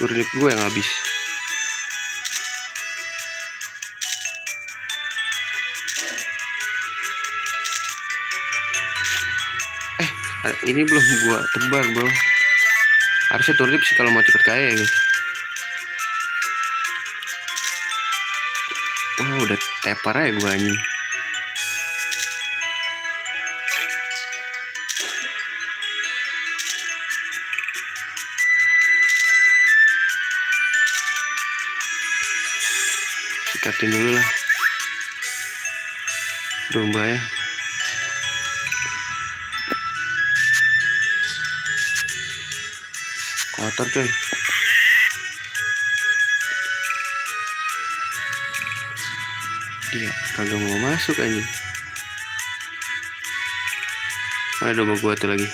Turnip gue yang habis. Ini belum gua tebar bro. Harusnya turnip sih kalau mau cepet kaya ya guys. Oh udah tepar aja gua anjing. Sikatin dulu lah domba ya. Kotor coy. Dia kagak mau masuk anjing. Mana domba gua tuh lagi.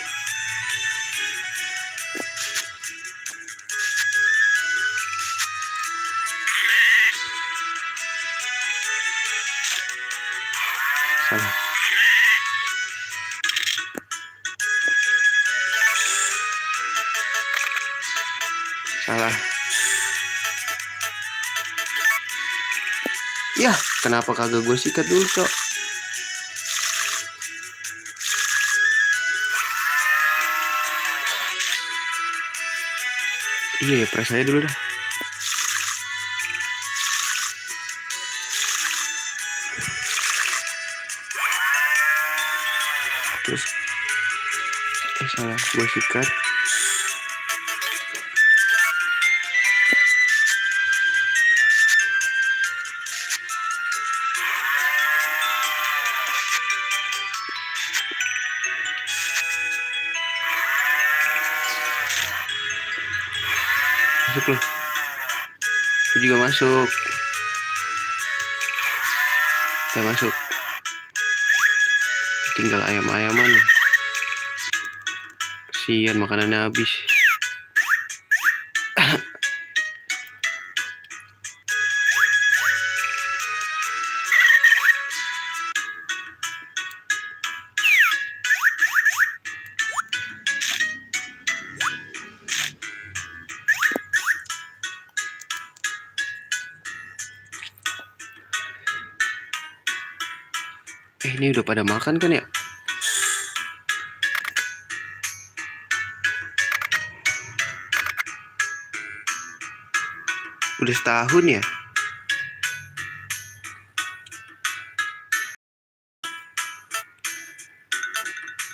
Salah. Salah. Ya, kenapa kagak gue sikat dulu, Cok? Iya ya, press aja dulu dah. Terus salah, gue sikat. Masuk loh. Aku juga masuk. Kita masuk. Tinggal ayam-ayaman. Kasihan makanannya habis. Ini udah pada makan kan ya? Udah setahun ya?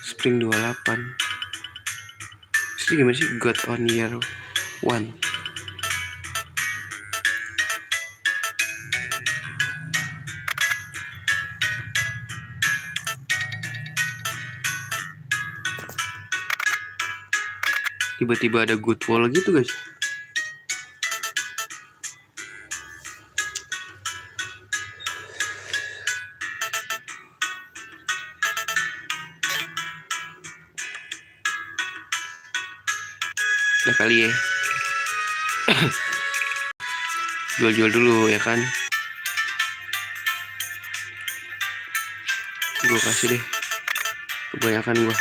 Spring 28. Ini gimana sih? God on year 1. Tiba-tiba ada good wall gitu guys. Udah kali ya. Jual-jual dulu ya kan. Gue kasih deh. Kebanyakan gue.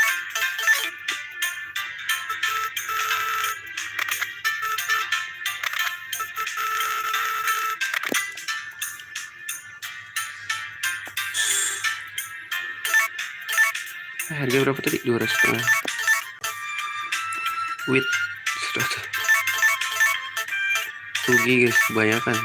Harga berapa tadi? 200,5. Wit 100. Rugi guys, kebanyakan.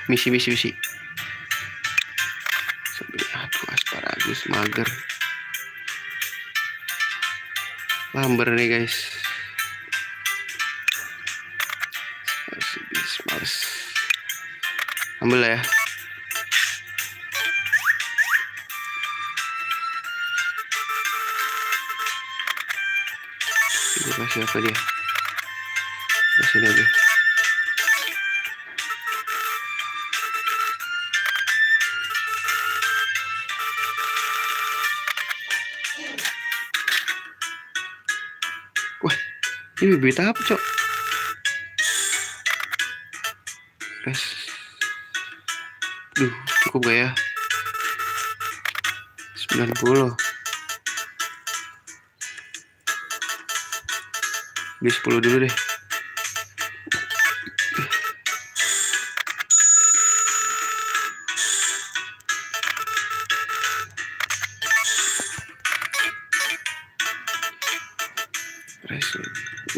Misi. Aduh, asparagus mager. Lamber nih guys. Males. Ambil ya. Gue kasih apa dia? Kasih aja. Wah, ini bibit apa cok? Guys, duh, cukup gak ya? 90. Beli 10 dulu deh.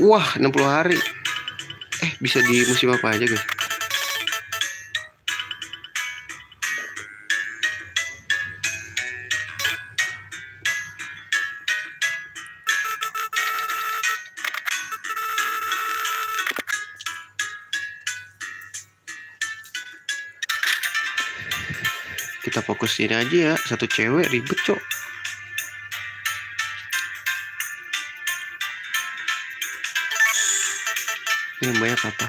Wah, 60 hari. Bisa di musim apa aja guys? Kita fokus ini aja ya. Satu cewek ribet cok. Ini banyak apa?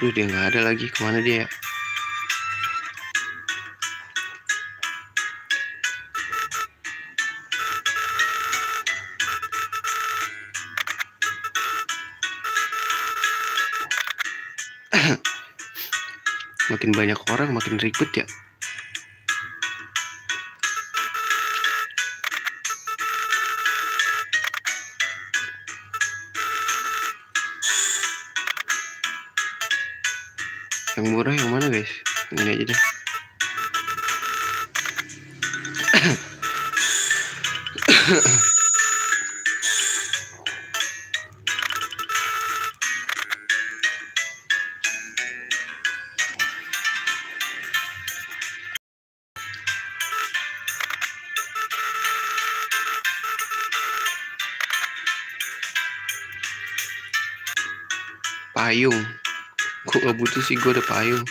Dia nggak ada lagi. Kemana dia ya? Makin banyak orang makin ribet ya. Yang murah yang mana guys? Ini aja deh. payung. Gue gak butuh sih, gue ada payung.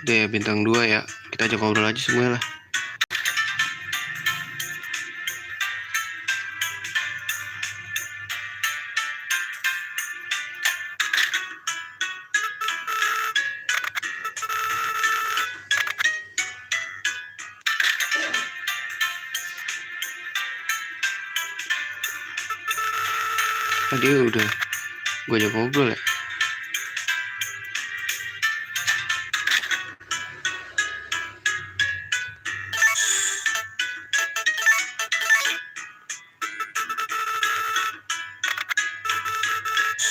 Deh, bintang 2 ya. Kita ajak ngobrol aja semua lah. Tadi udah gue ajak ngobrol ya.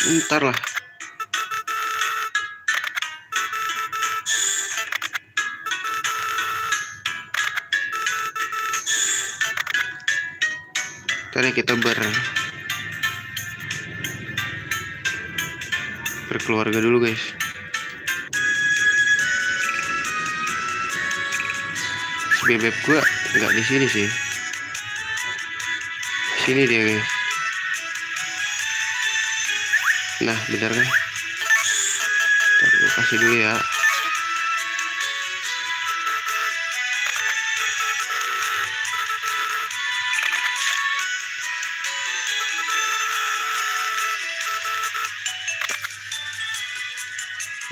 Ntar lah. Ntar ya kita berkeluarga dulu guys. Bebek gua nggak di sini sih. Sini dia guys. Nah, bener kan? Ntar gua kasih dulu ya.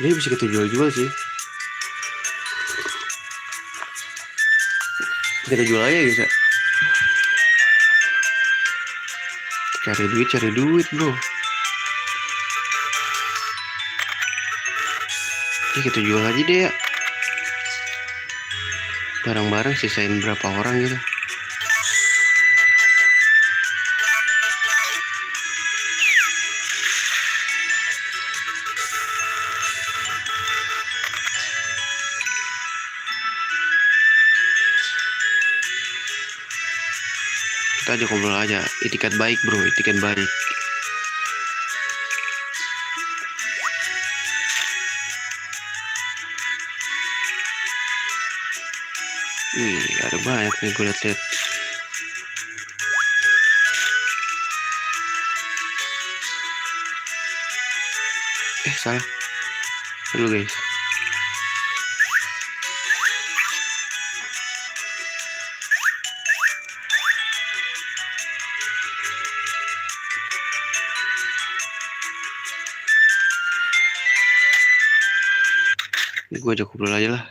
Ini bisa kita jual-jual sih. Kita jual aja guys ya. Cari duit bro. Ini kita jual aja deh ya. Barang-barang sisain berapa orang gitu. Kita aja ngobrol aja. Itikat baik bro, itikat baik. Ada banyak nih gue liat. Salah. Dulu guys. Gue ajak ngobrol aja lah.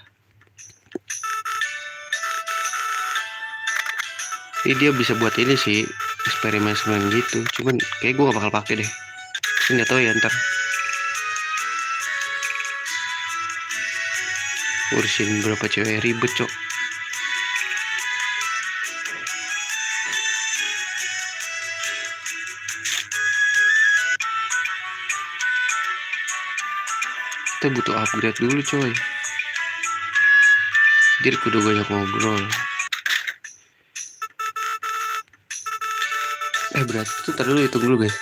Ini dia bisa buat ini sih, eksperimen gitu. Cuman kayak gue gak bakal pakai deh. Nggak tahu ya ntar. Urusin berapa cewek ribet cok. Kita butuh upgrade dulu coy. Jadi kudu banyak ngobrol. Berarti itu ntar dulu, hitung dulu guys.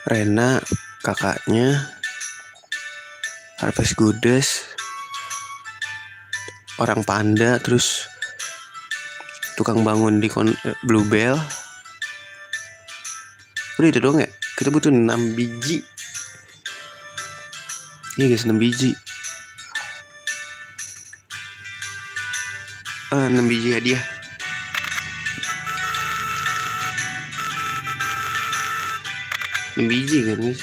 Rena kakaknya, Harvest Goddess, orang panda, terus tukang bangun di Bluebell. Udah itu doang ya. Kita butuh 6 biji. Iya guys, 6 biji. 6 biji hadiah. Biji kan guys.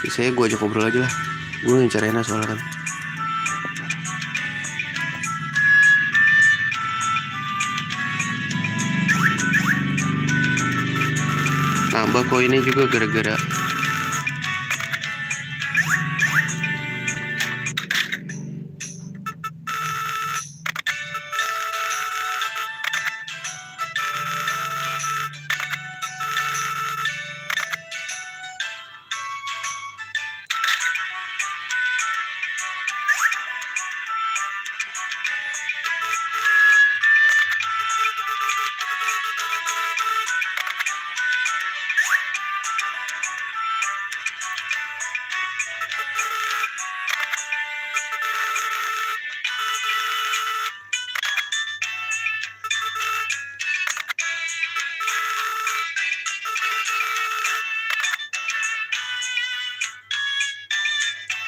Saya gue ajak ngobrol aja lah. Gue ngincar Rena soalnya kan. Nambah koinnya juga gara-gara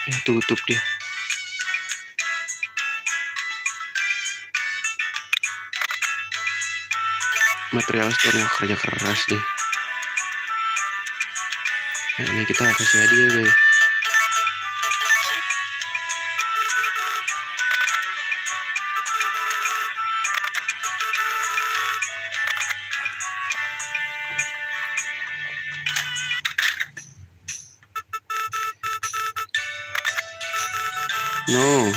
Ya tutup dia. Material store kerja keras deh. Nah, ini kita kasih hadiah guys. No.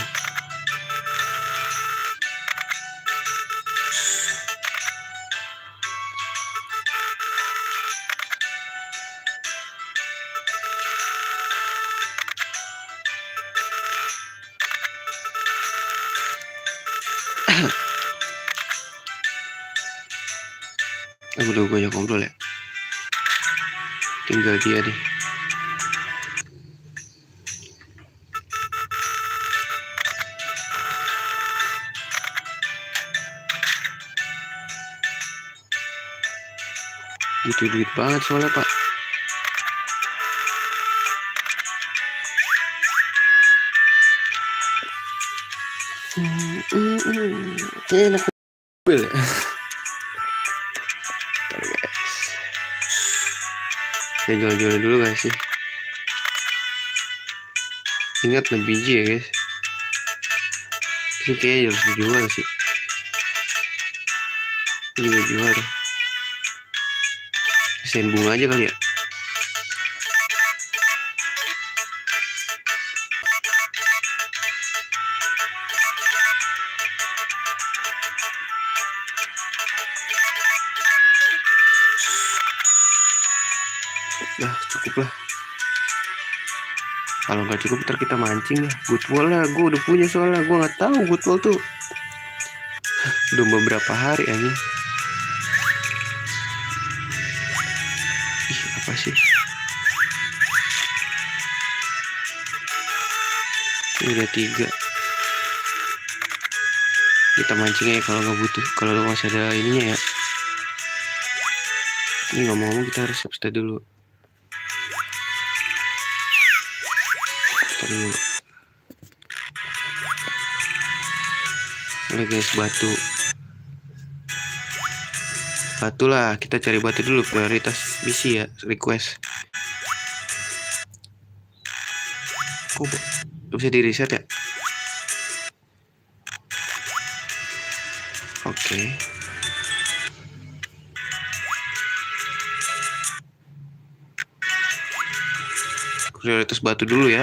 Udah gue ajak ngobrol ya. Tinggal dia nih. Butuh duit banget soalnya pak. Enak mobil ya. Saya jual-jual dulu guys sih. Ingat lebih biji ya guys. Ini kayaknya harus dijual sih. Ini juga jual deh. Desain bunga aja kali ya. Nah cukup lah. Kalau nggak cukup ntar kita mancing ya. Good wall lah, gue udah punya soalnya. Gue nggak tahu good wall tuh udah beberapa hari aja. Ih apa sih? Ini udah 3. Kita mancing ya kalau nggak butuh. Kalau masih ada ininya ya. Ini ngomong-ngomong kita harus substate dulu. Ini guys batu. Batu lah, kita cari batu dulu, prioritas misi ya, request. Kok bisa di reset ya? Oke. Prioritas batu dulu ya.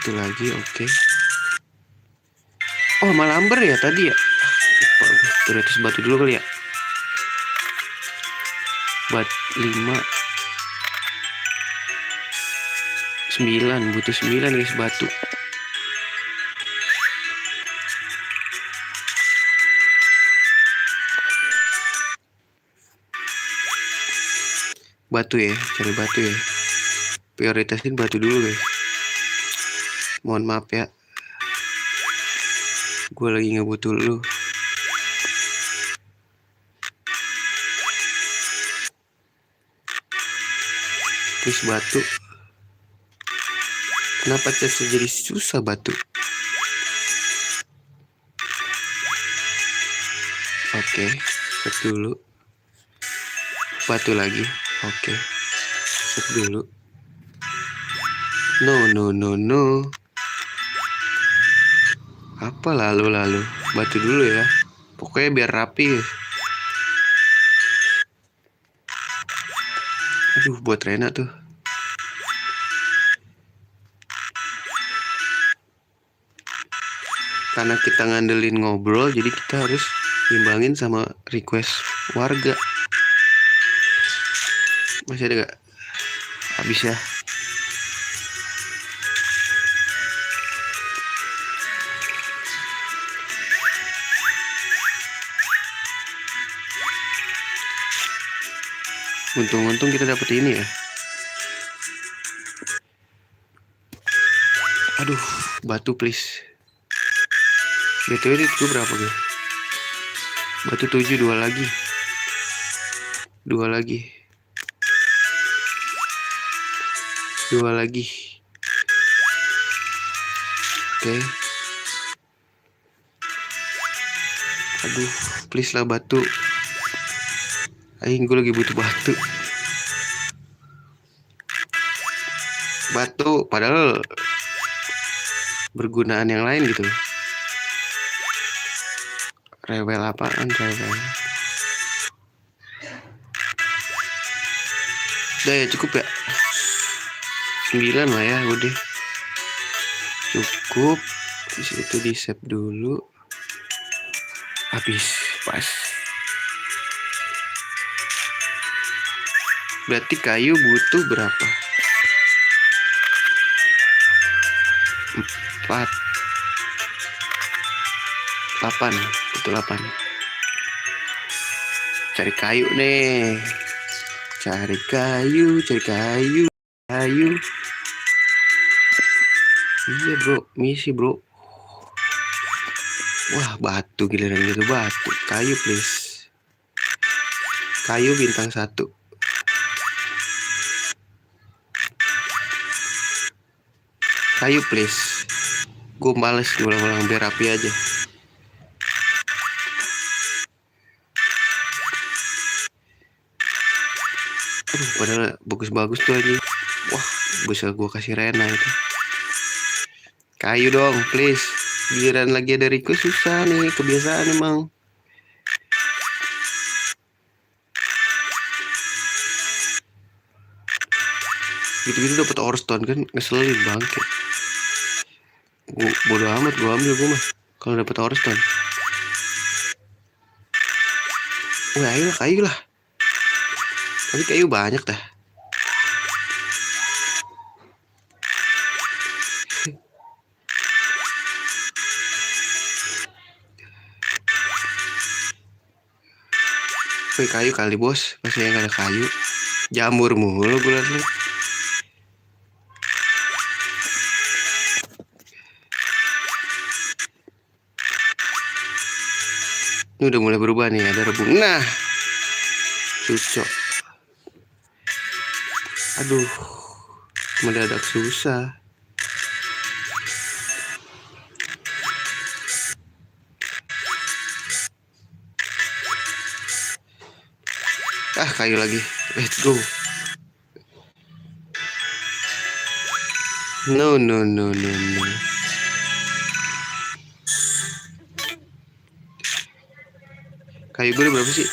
Itu lagi, oke. Oh malah amber ya tadi ya. Prioritas batu dulu kali ya. 5 9, butuh 9 guys batu. Batu ya, cari batu ya. Prioritasin batu dulu guys. Mohon maaf ya. Gue lagi nggak butuh lu. Terus batu. Kenapa catnya jadi susah batu? Oke, set dulu. Batu lagi. Oke. Set dulu. No. Apa lalu? Batu dulu ya. Pokoknya biar rapi. Aduh, buat Rena tuh. Karena kita ngandelin ngobrol, jadi kita harus imbangin sama request warga. Masih ada gak? Habis ya. Untung-untung kita dapet ini ya. Aduh, batu please. BTW itu berapa guys? Batu 7, 2 lagi. 2 lagi. Oke. Aduh, please lah batu. Aing, gue lagi butuh batu. Batu, padahal bergunaan yang lain gitu. Rewel apaan, rewel. Udah ya, cukup ya. 9 lah ya, udah. Cukup. Di situ di save dulu. Habis, pas. Berarti kayu butuh berapa? 4 8, butuh 8. Cari kayu nih. Cari kayu. Iya bro, misi bro. Wah, batu giliran gitu, batu. Kayu please. Kayu bintang 1. Kayu please. Gue males ngulang-ngulang, biar rapi aja. Aduh, padahal bagus-bagus tuh aja. Wah, bisa gue kasih Rena itu. Kayu dong please. Giliran lagi ada Rico susah nih, kebiasaan emang. Gitu-gitu dapat ore stone kan, ngeselin banget. Bodo amat, gue ambil gue mah kalau dapat ore stone. Wah, ayo kayu lah. Tapi kayu banyak dah. Wih, kayu kali bos, masih yang ada kayu. Jamur mulu gue liat. Ini udah mulai berubah nih, ada rebung. Nah, cocok. Aduh, mendadak susah. Kayu lagi. Let's go. No. Kayu gue berapa sih?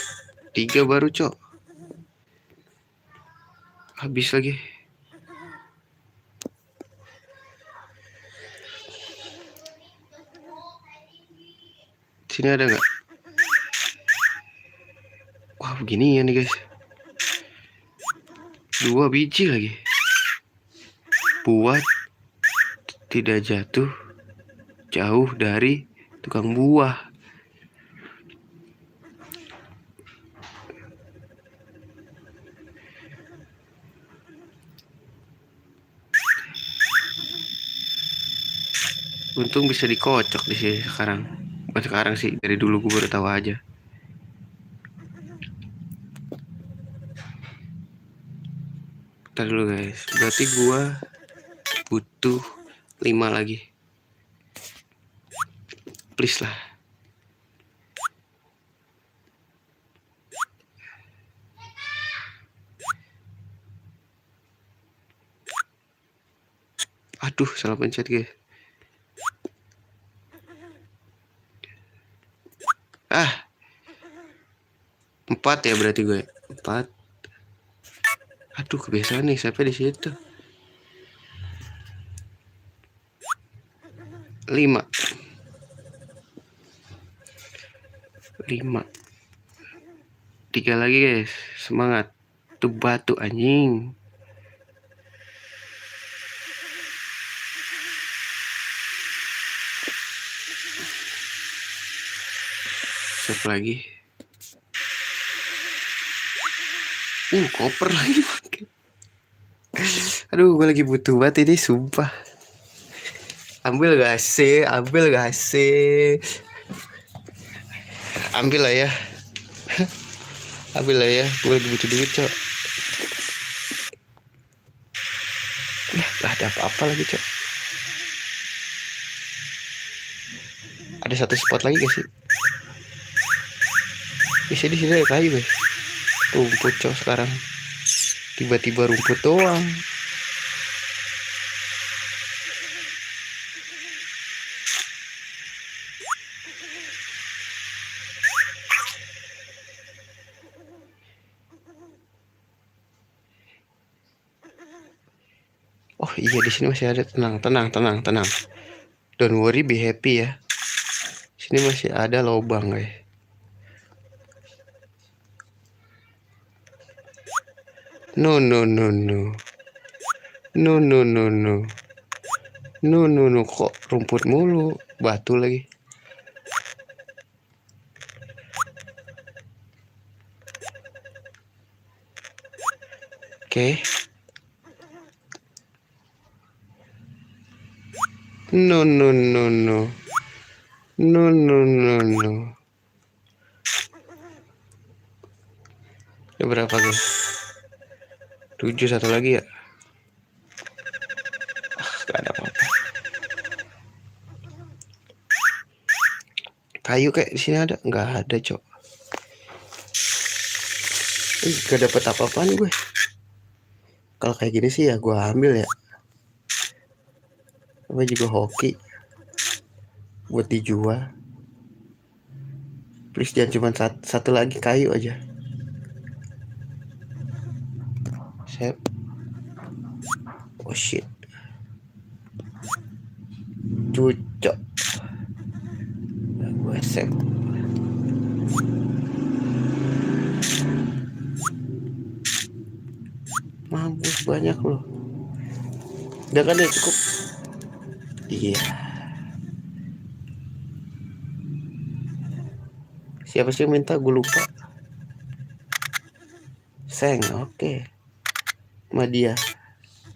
3 baru, cok. Habis lagi. Sini ada nggak? Wah, begini ya nih guys. 2 biji lagi. Buat tidak jatuh jauh dari tukang buah. Untung bisa dikocok di sini sekarang. Bukan sekarang sih, dari dulu gue baru tahu aja. Bentar dulu guys, berarti gue butuh 5 lagi. Please lah. Aduh, salah pencet guys. 4 ya berarti gue. 4. Aduh, kebiasaan nih sampai di situ. 5. 3 lagi guys, semangat. Tuh batu anjing. Save lagi. Koper lagi. Aduh, gue lagi butuh banget ini, sumpah. Ambil gak sih? Ambil lah ya. Ambil lah ya. Gue lagi butuh duit, cok. Ya gak ada apa-apa lagi cok. Ada satu spot lagi gak sih? Di sini ada kayu guys. Rumput cok sekarang. Tiba-tiba rumput doang. Oh iya, di sini masih ada. Tenang. Don't worry, be happy ya. Sini masih ada lubang guys. No. No. Kok rumput mulu, batu lagi. Oke. No. No. Ada berapa guys? 7, satu lagi ya. Gak ada apa-apa. Kayu kayak di sini ada? Nggak ada cok. Gak dapet apa-apaan gue. Kalau kayak gini sih ya gue ambil ya. Apa juga hoki buat dijual. Please jangan cuma satu lagi kayu aja. Sep. Oh shit. Cucok. Gue sep. Mampus banyak loh. Udah kan ya, cukup. Iya. Siapa sih yang minta? Gue lupa. Seng, oke. Madia.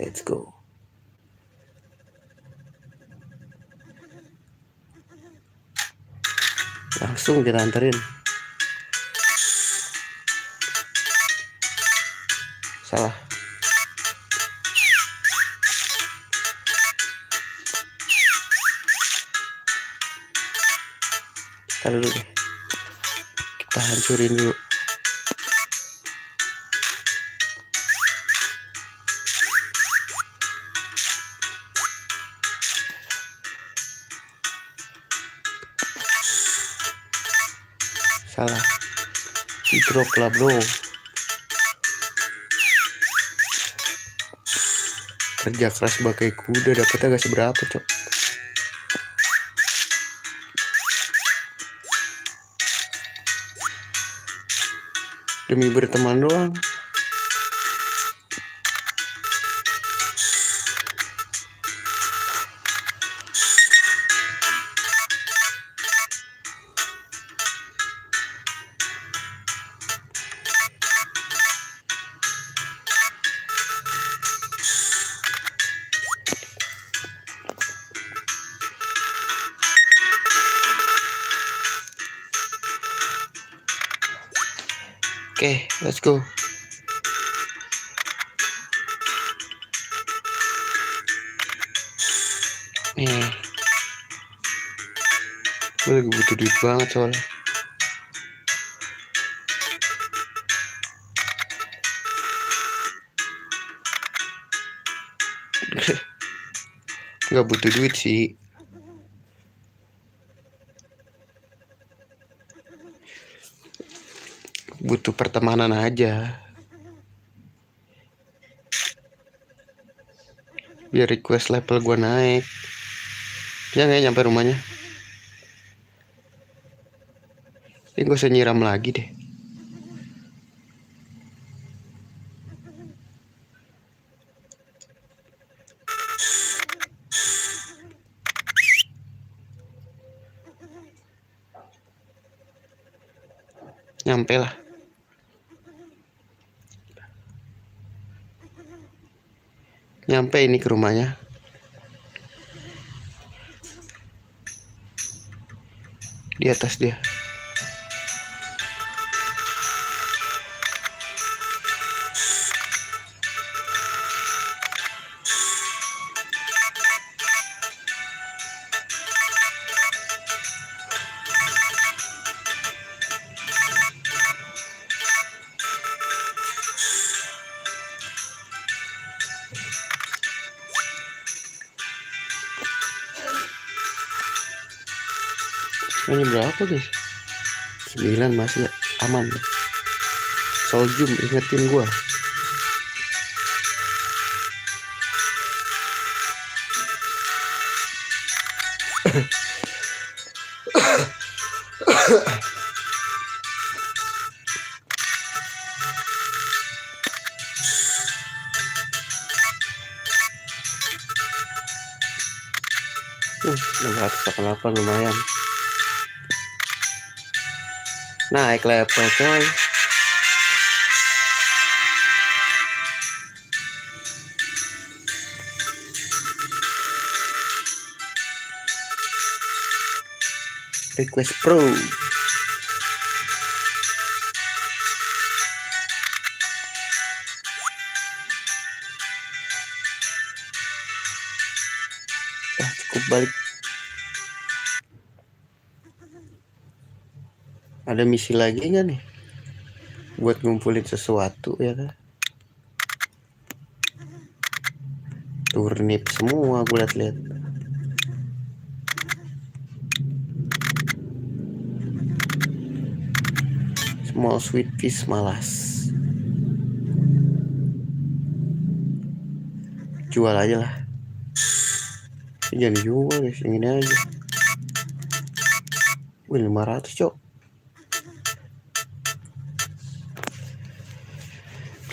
Let's go. Langsung kita anterin. Salah. Taruh dulu deh. Kita hancurin dulu. Salah. Di drop lah bro. Kerja keras bagai kuda dapetnya gak seberapa cok. Demi berteman doang. Oke, let's go. Nih. Gue lagi butuh duit banget soalnya. Gak butuh duit sih. Butuh pertemanan aja. Biar request level gue naik. Ya nggak nyampe rumahnya. Ini gue usah nyiram lagi deh. Nyampe lah. Nyampe ini ke rumahnya. Di atas dia. Ini berapa guys? 9 masih aman. Soljum ingetin gua. uh, 688 lumayan. Naik level coy. Request Pro. Cukup balik. Ada misi lagi nggak nih? Buat ngumpulin sesuatu ya kan? Turnip semua gue liat-liat. Small sweet fish malas. Jual aja lah. Jangan dijual guys, yang ini aja. Wih 500 cok.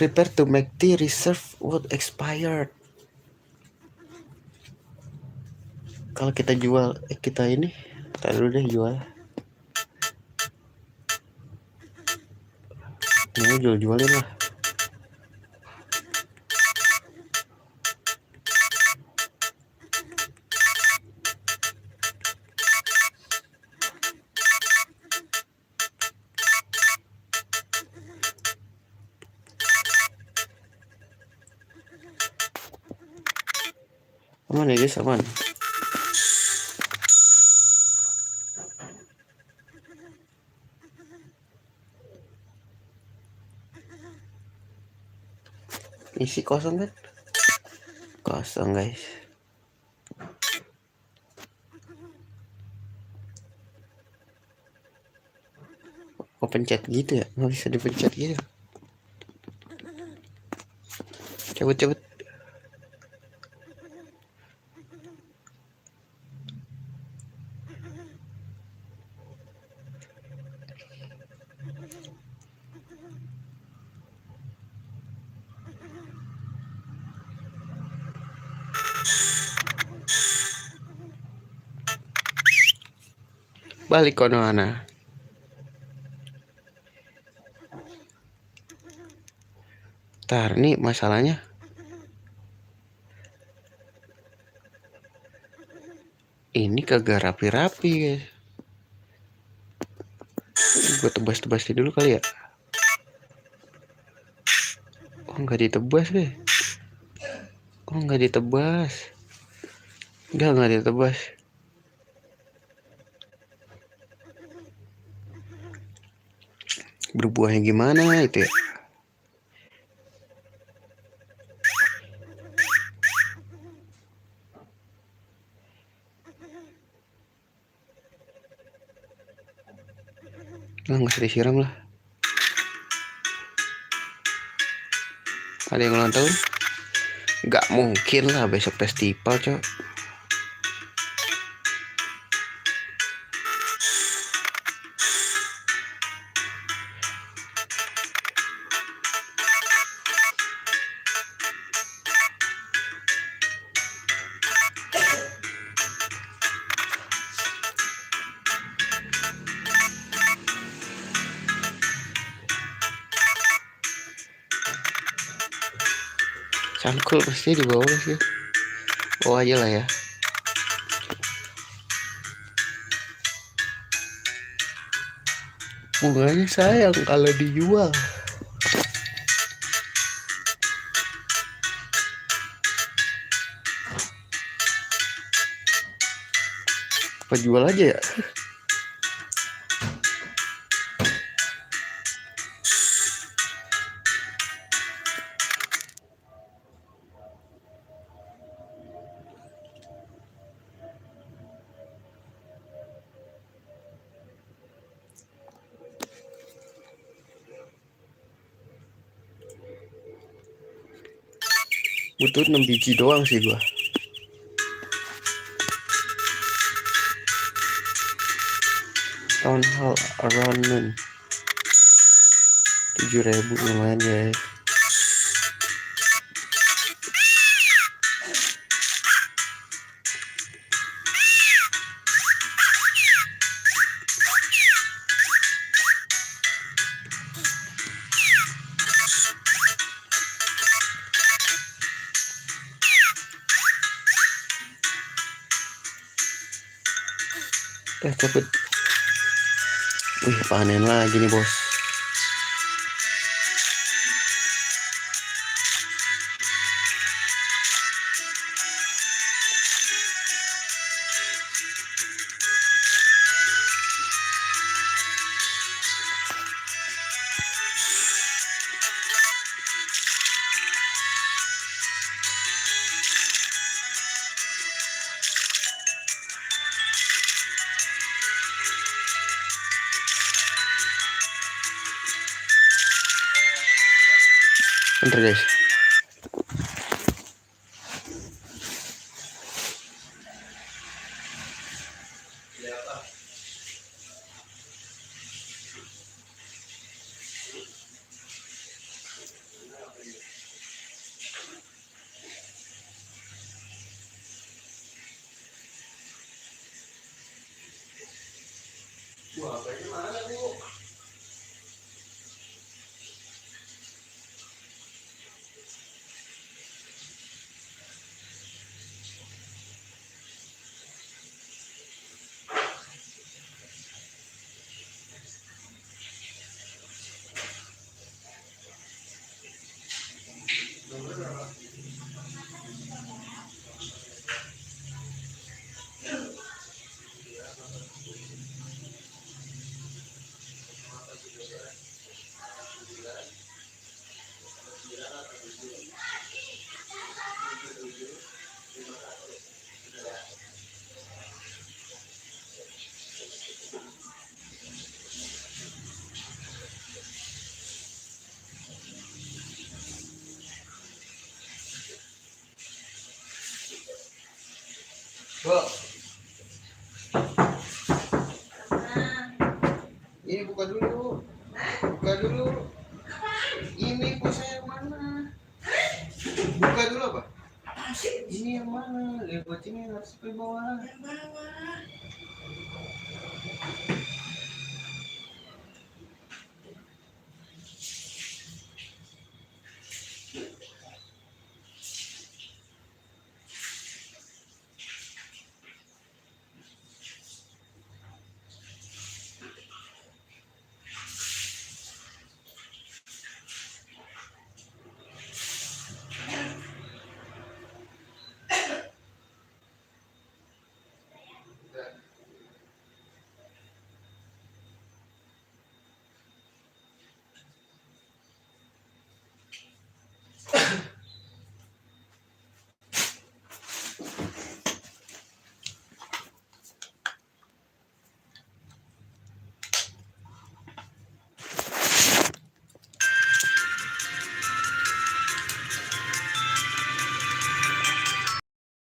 Prepare to make tea, reserve what expired. Kalau kita jual, kita ini taruh deh jual. Ini jual-jualin lah. Aman ya guys, aman. Isi kosong kan? Kosong guys. Kok pencet gitu ya? Nggak bisa dipencet gitu. Cabut. Balik kono ana. Ntar nih masalahnya. Ini kagak rapi-rapi guys. Gue tebas-tebasin dulu kali ya. Oh nggak ditebas guys. Oh nggak ditebas. Nggak ditebas. Berbuahnya gimana itu ya? Nggak usah disiram lah. Ada yang ulang tahun? Nggak mungkin lah besok festival cok. Cangkul pasti di bawah sih. Oh aja lah ya. Bunganya sayang kalau dijual. Apa jual aja ya? Butuh 6 biji doang sih gua. Town hall around noon. 7.000 lumayan guys. Cepet. Wih, panen lagi nih bos. Bentar guys. Wah, kayaknya mana bu? Bu, ini buka dulu. Buka dulu. Ini pulsa yang mana? Buka dulu apa? Ini yang mana? Lihat ini harus ke bawah. Yang bawah.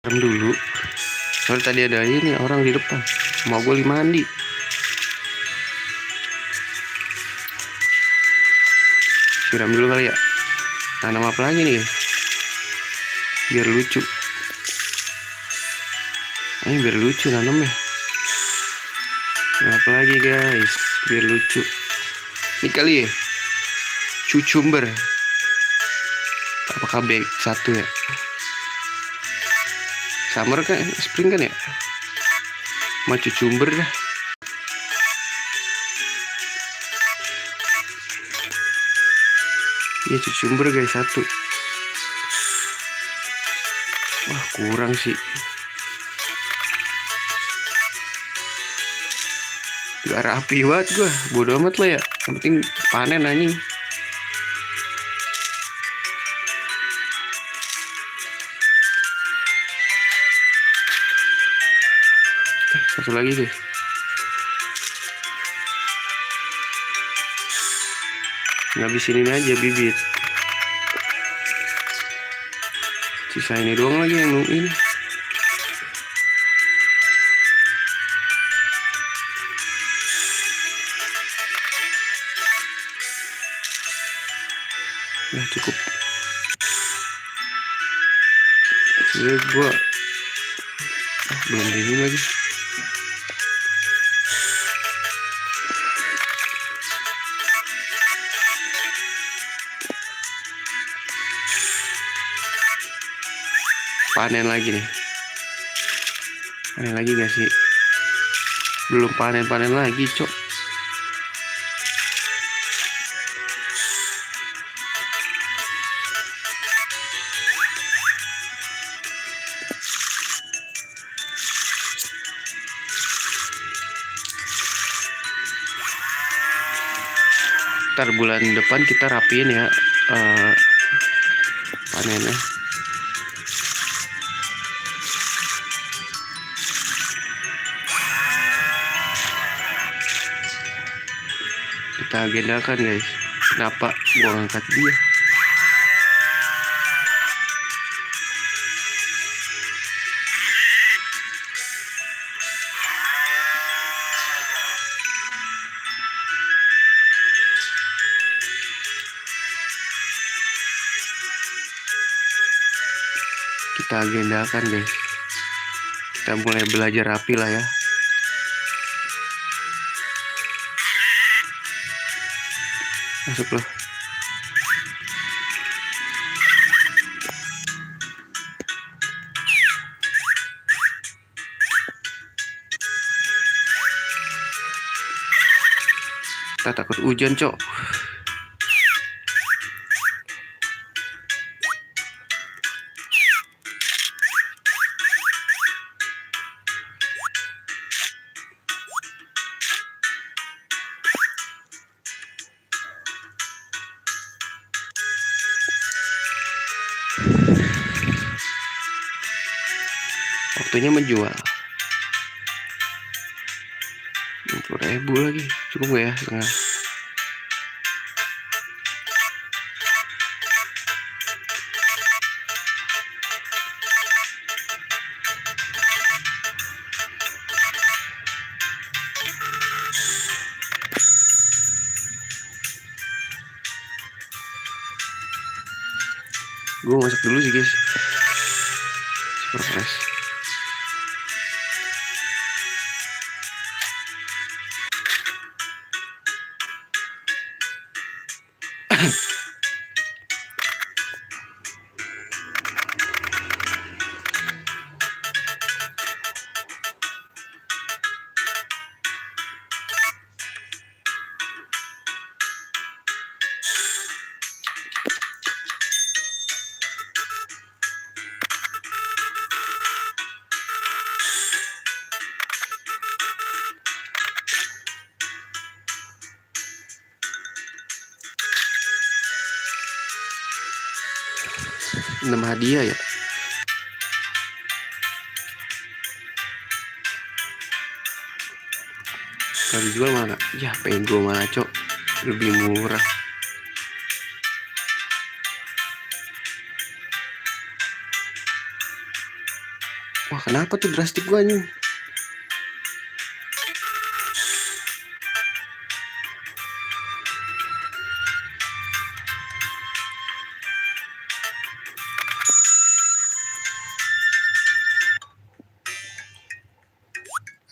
Dulu soalnya tadi ada ini orang di depan mau gue mandi. Siram dulu kali ya. Tanam apa lagi nih biar lucu. Ini biar lucu tanamnya. Apa lagi guys biar lucu. Ini kali ya cucumber. Apakah baik satu ya? Summer kan, spring kan ya? Mau cucumber dah. Ya cucumber guys satu. Wah kurang sih. Gak rapi banget gua. Bodo amat lah ya. Yang penting panen anjing. Satu lagi deh. Ngabisin ini aja bibit. Sisa ini doang lagi yang ini. Ya cukup. Jadi gua belum dingin lagi. Panen lagi nih. Panen lagi gak sih? Belum panen lagi, cok. Ntar bulan depan kita rapiin ya panennya. Kita agendakan guys. Kenapa gua ngangkat dia? Kita agendakan guys. Kita mulai belajar rapi lah ya. Masuk loh. Kita takut hujan, cok. Waktunya menjual. 60.000 lagi. Cukup gak ya setengah? Gue masak dulu sih guys. Super fresh. Nama hadiah ya. Kalau dijual mana? Ya pengen gue mana, cok. Lebih murah. Wah, kenapa tuh drastik gue nih?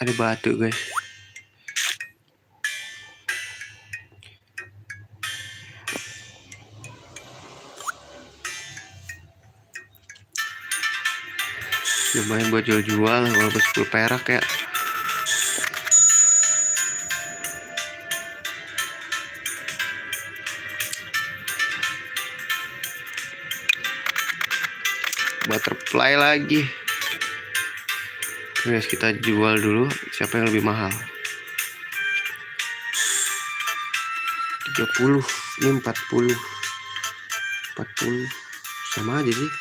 Ada batu guys. Lumayan buat jual-jual walaupun 10 perak ya. Butterfly lagi. Guys, kita jual dulu. Siapa yang lebih mahal? 30. Ini 40. 40. Sama aja sih.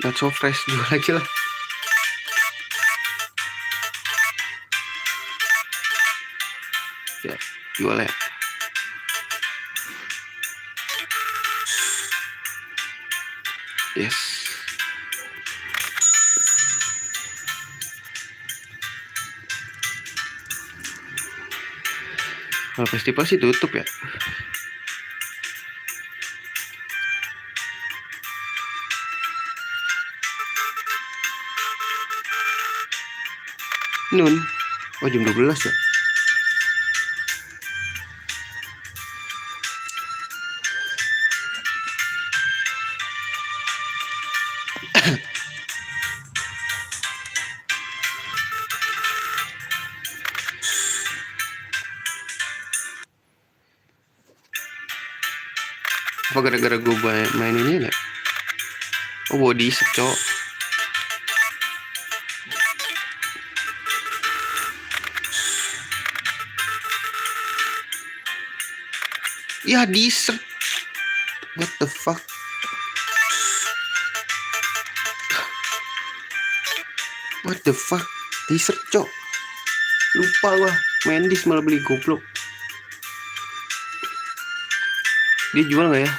Not so fresh, jual lagi lah. Ya. jual ya. Yes. Kalau festival sih tutup ya. Nun. Oh, jam 12 ya. Apa gara-gara gue main ini ya? Oh, body secok. Ya, dessert. What the fuck? What the fuck? Dessert, cok. Lupa gua. Main dis malah beli goblok. Dia jual nggak ya?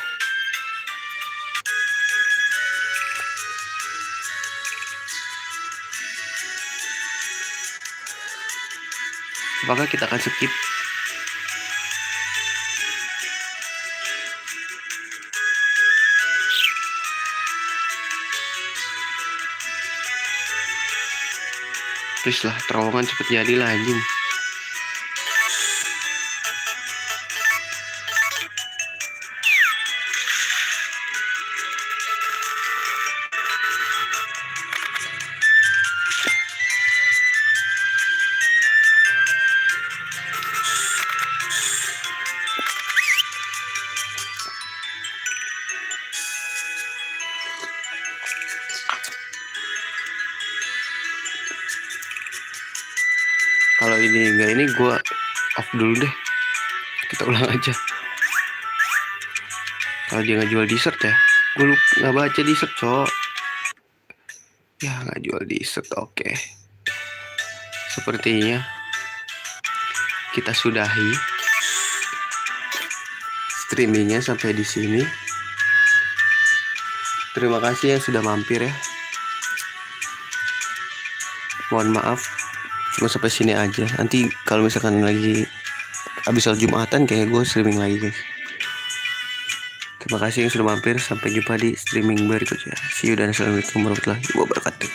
Apakah kita akan skip? Please lah, terowongan cepet jadi lah anjing. Kalau ini enggak, ini gue off dulu deh. Kita ulang aja. Kalau dia nggak jual dessert ya, gue nggak baca dessert, cok. Ya, nggak jual dessert, oke. Sepertinya kita sudahi streamingnya sampai di sini. Terima kasih yang sudah mampir ya. Mohon maaf, cuma sampai sini aja. Nanti kalau misalkan lagi habis Jumatan kayak gue streaming lagi, guys. Terima kasih yang sudah mampir. Sampai jumpa di streaming berikutnya. See you dan assalamualaikum warahmatullahi wabarakatuh.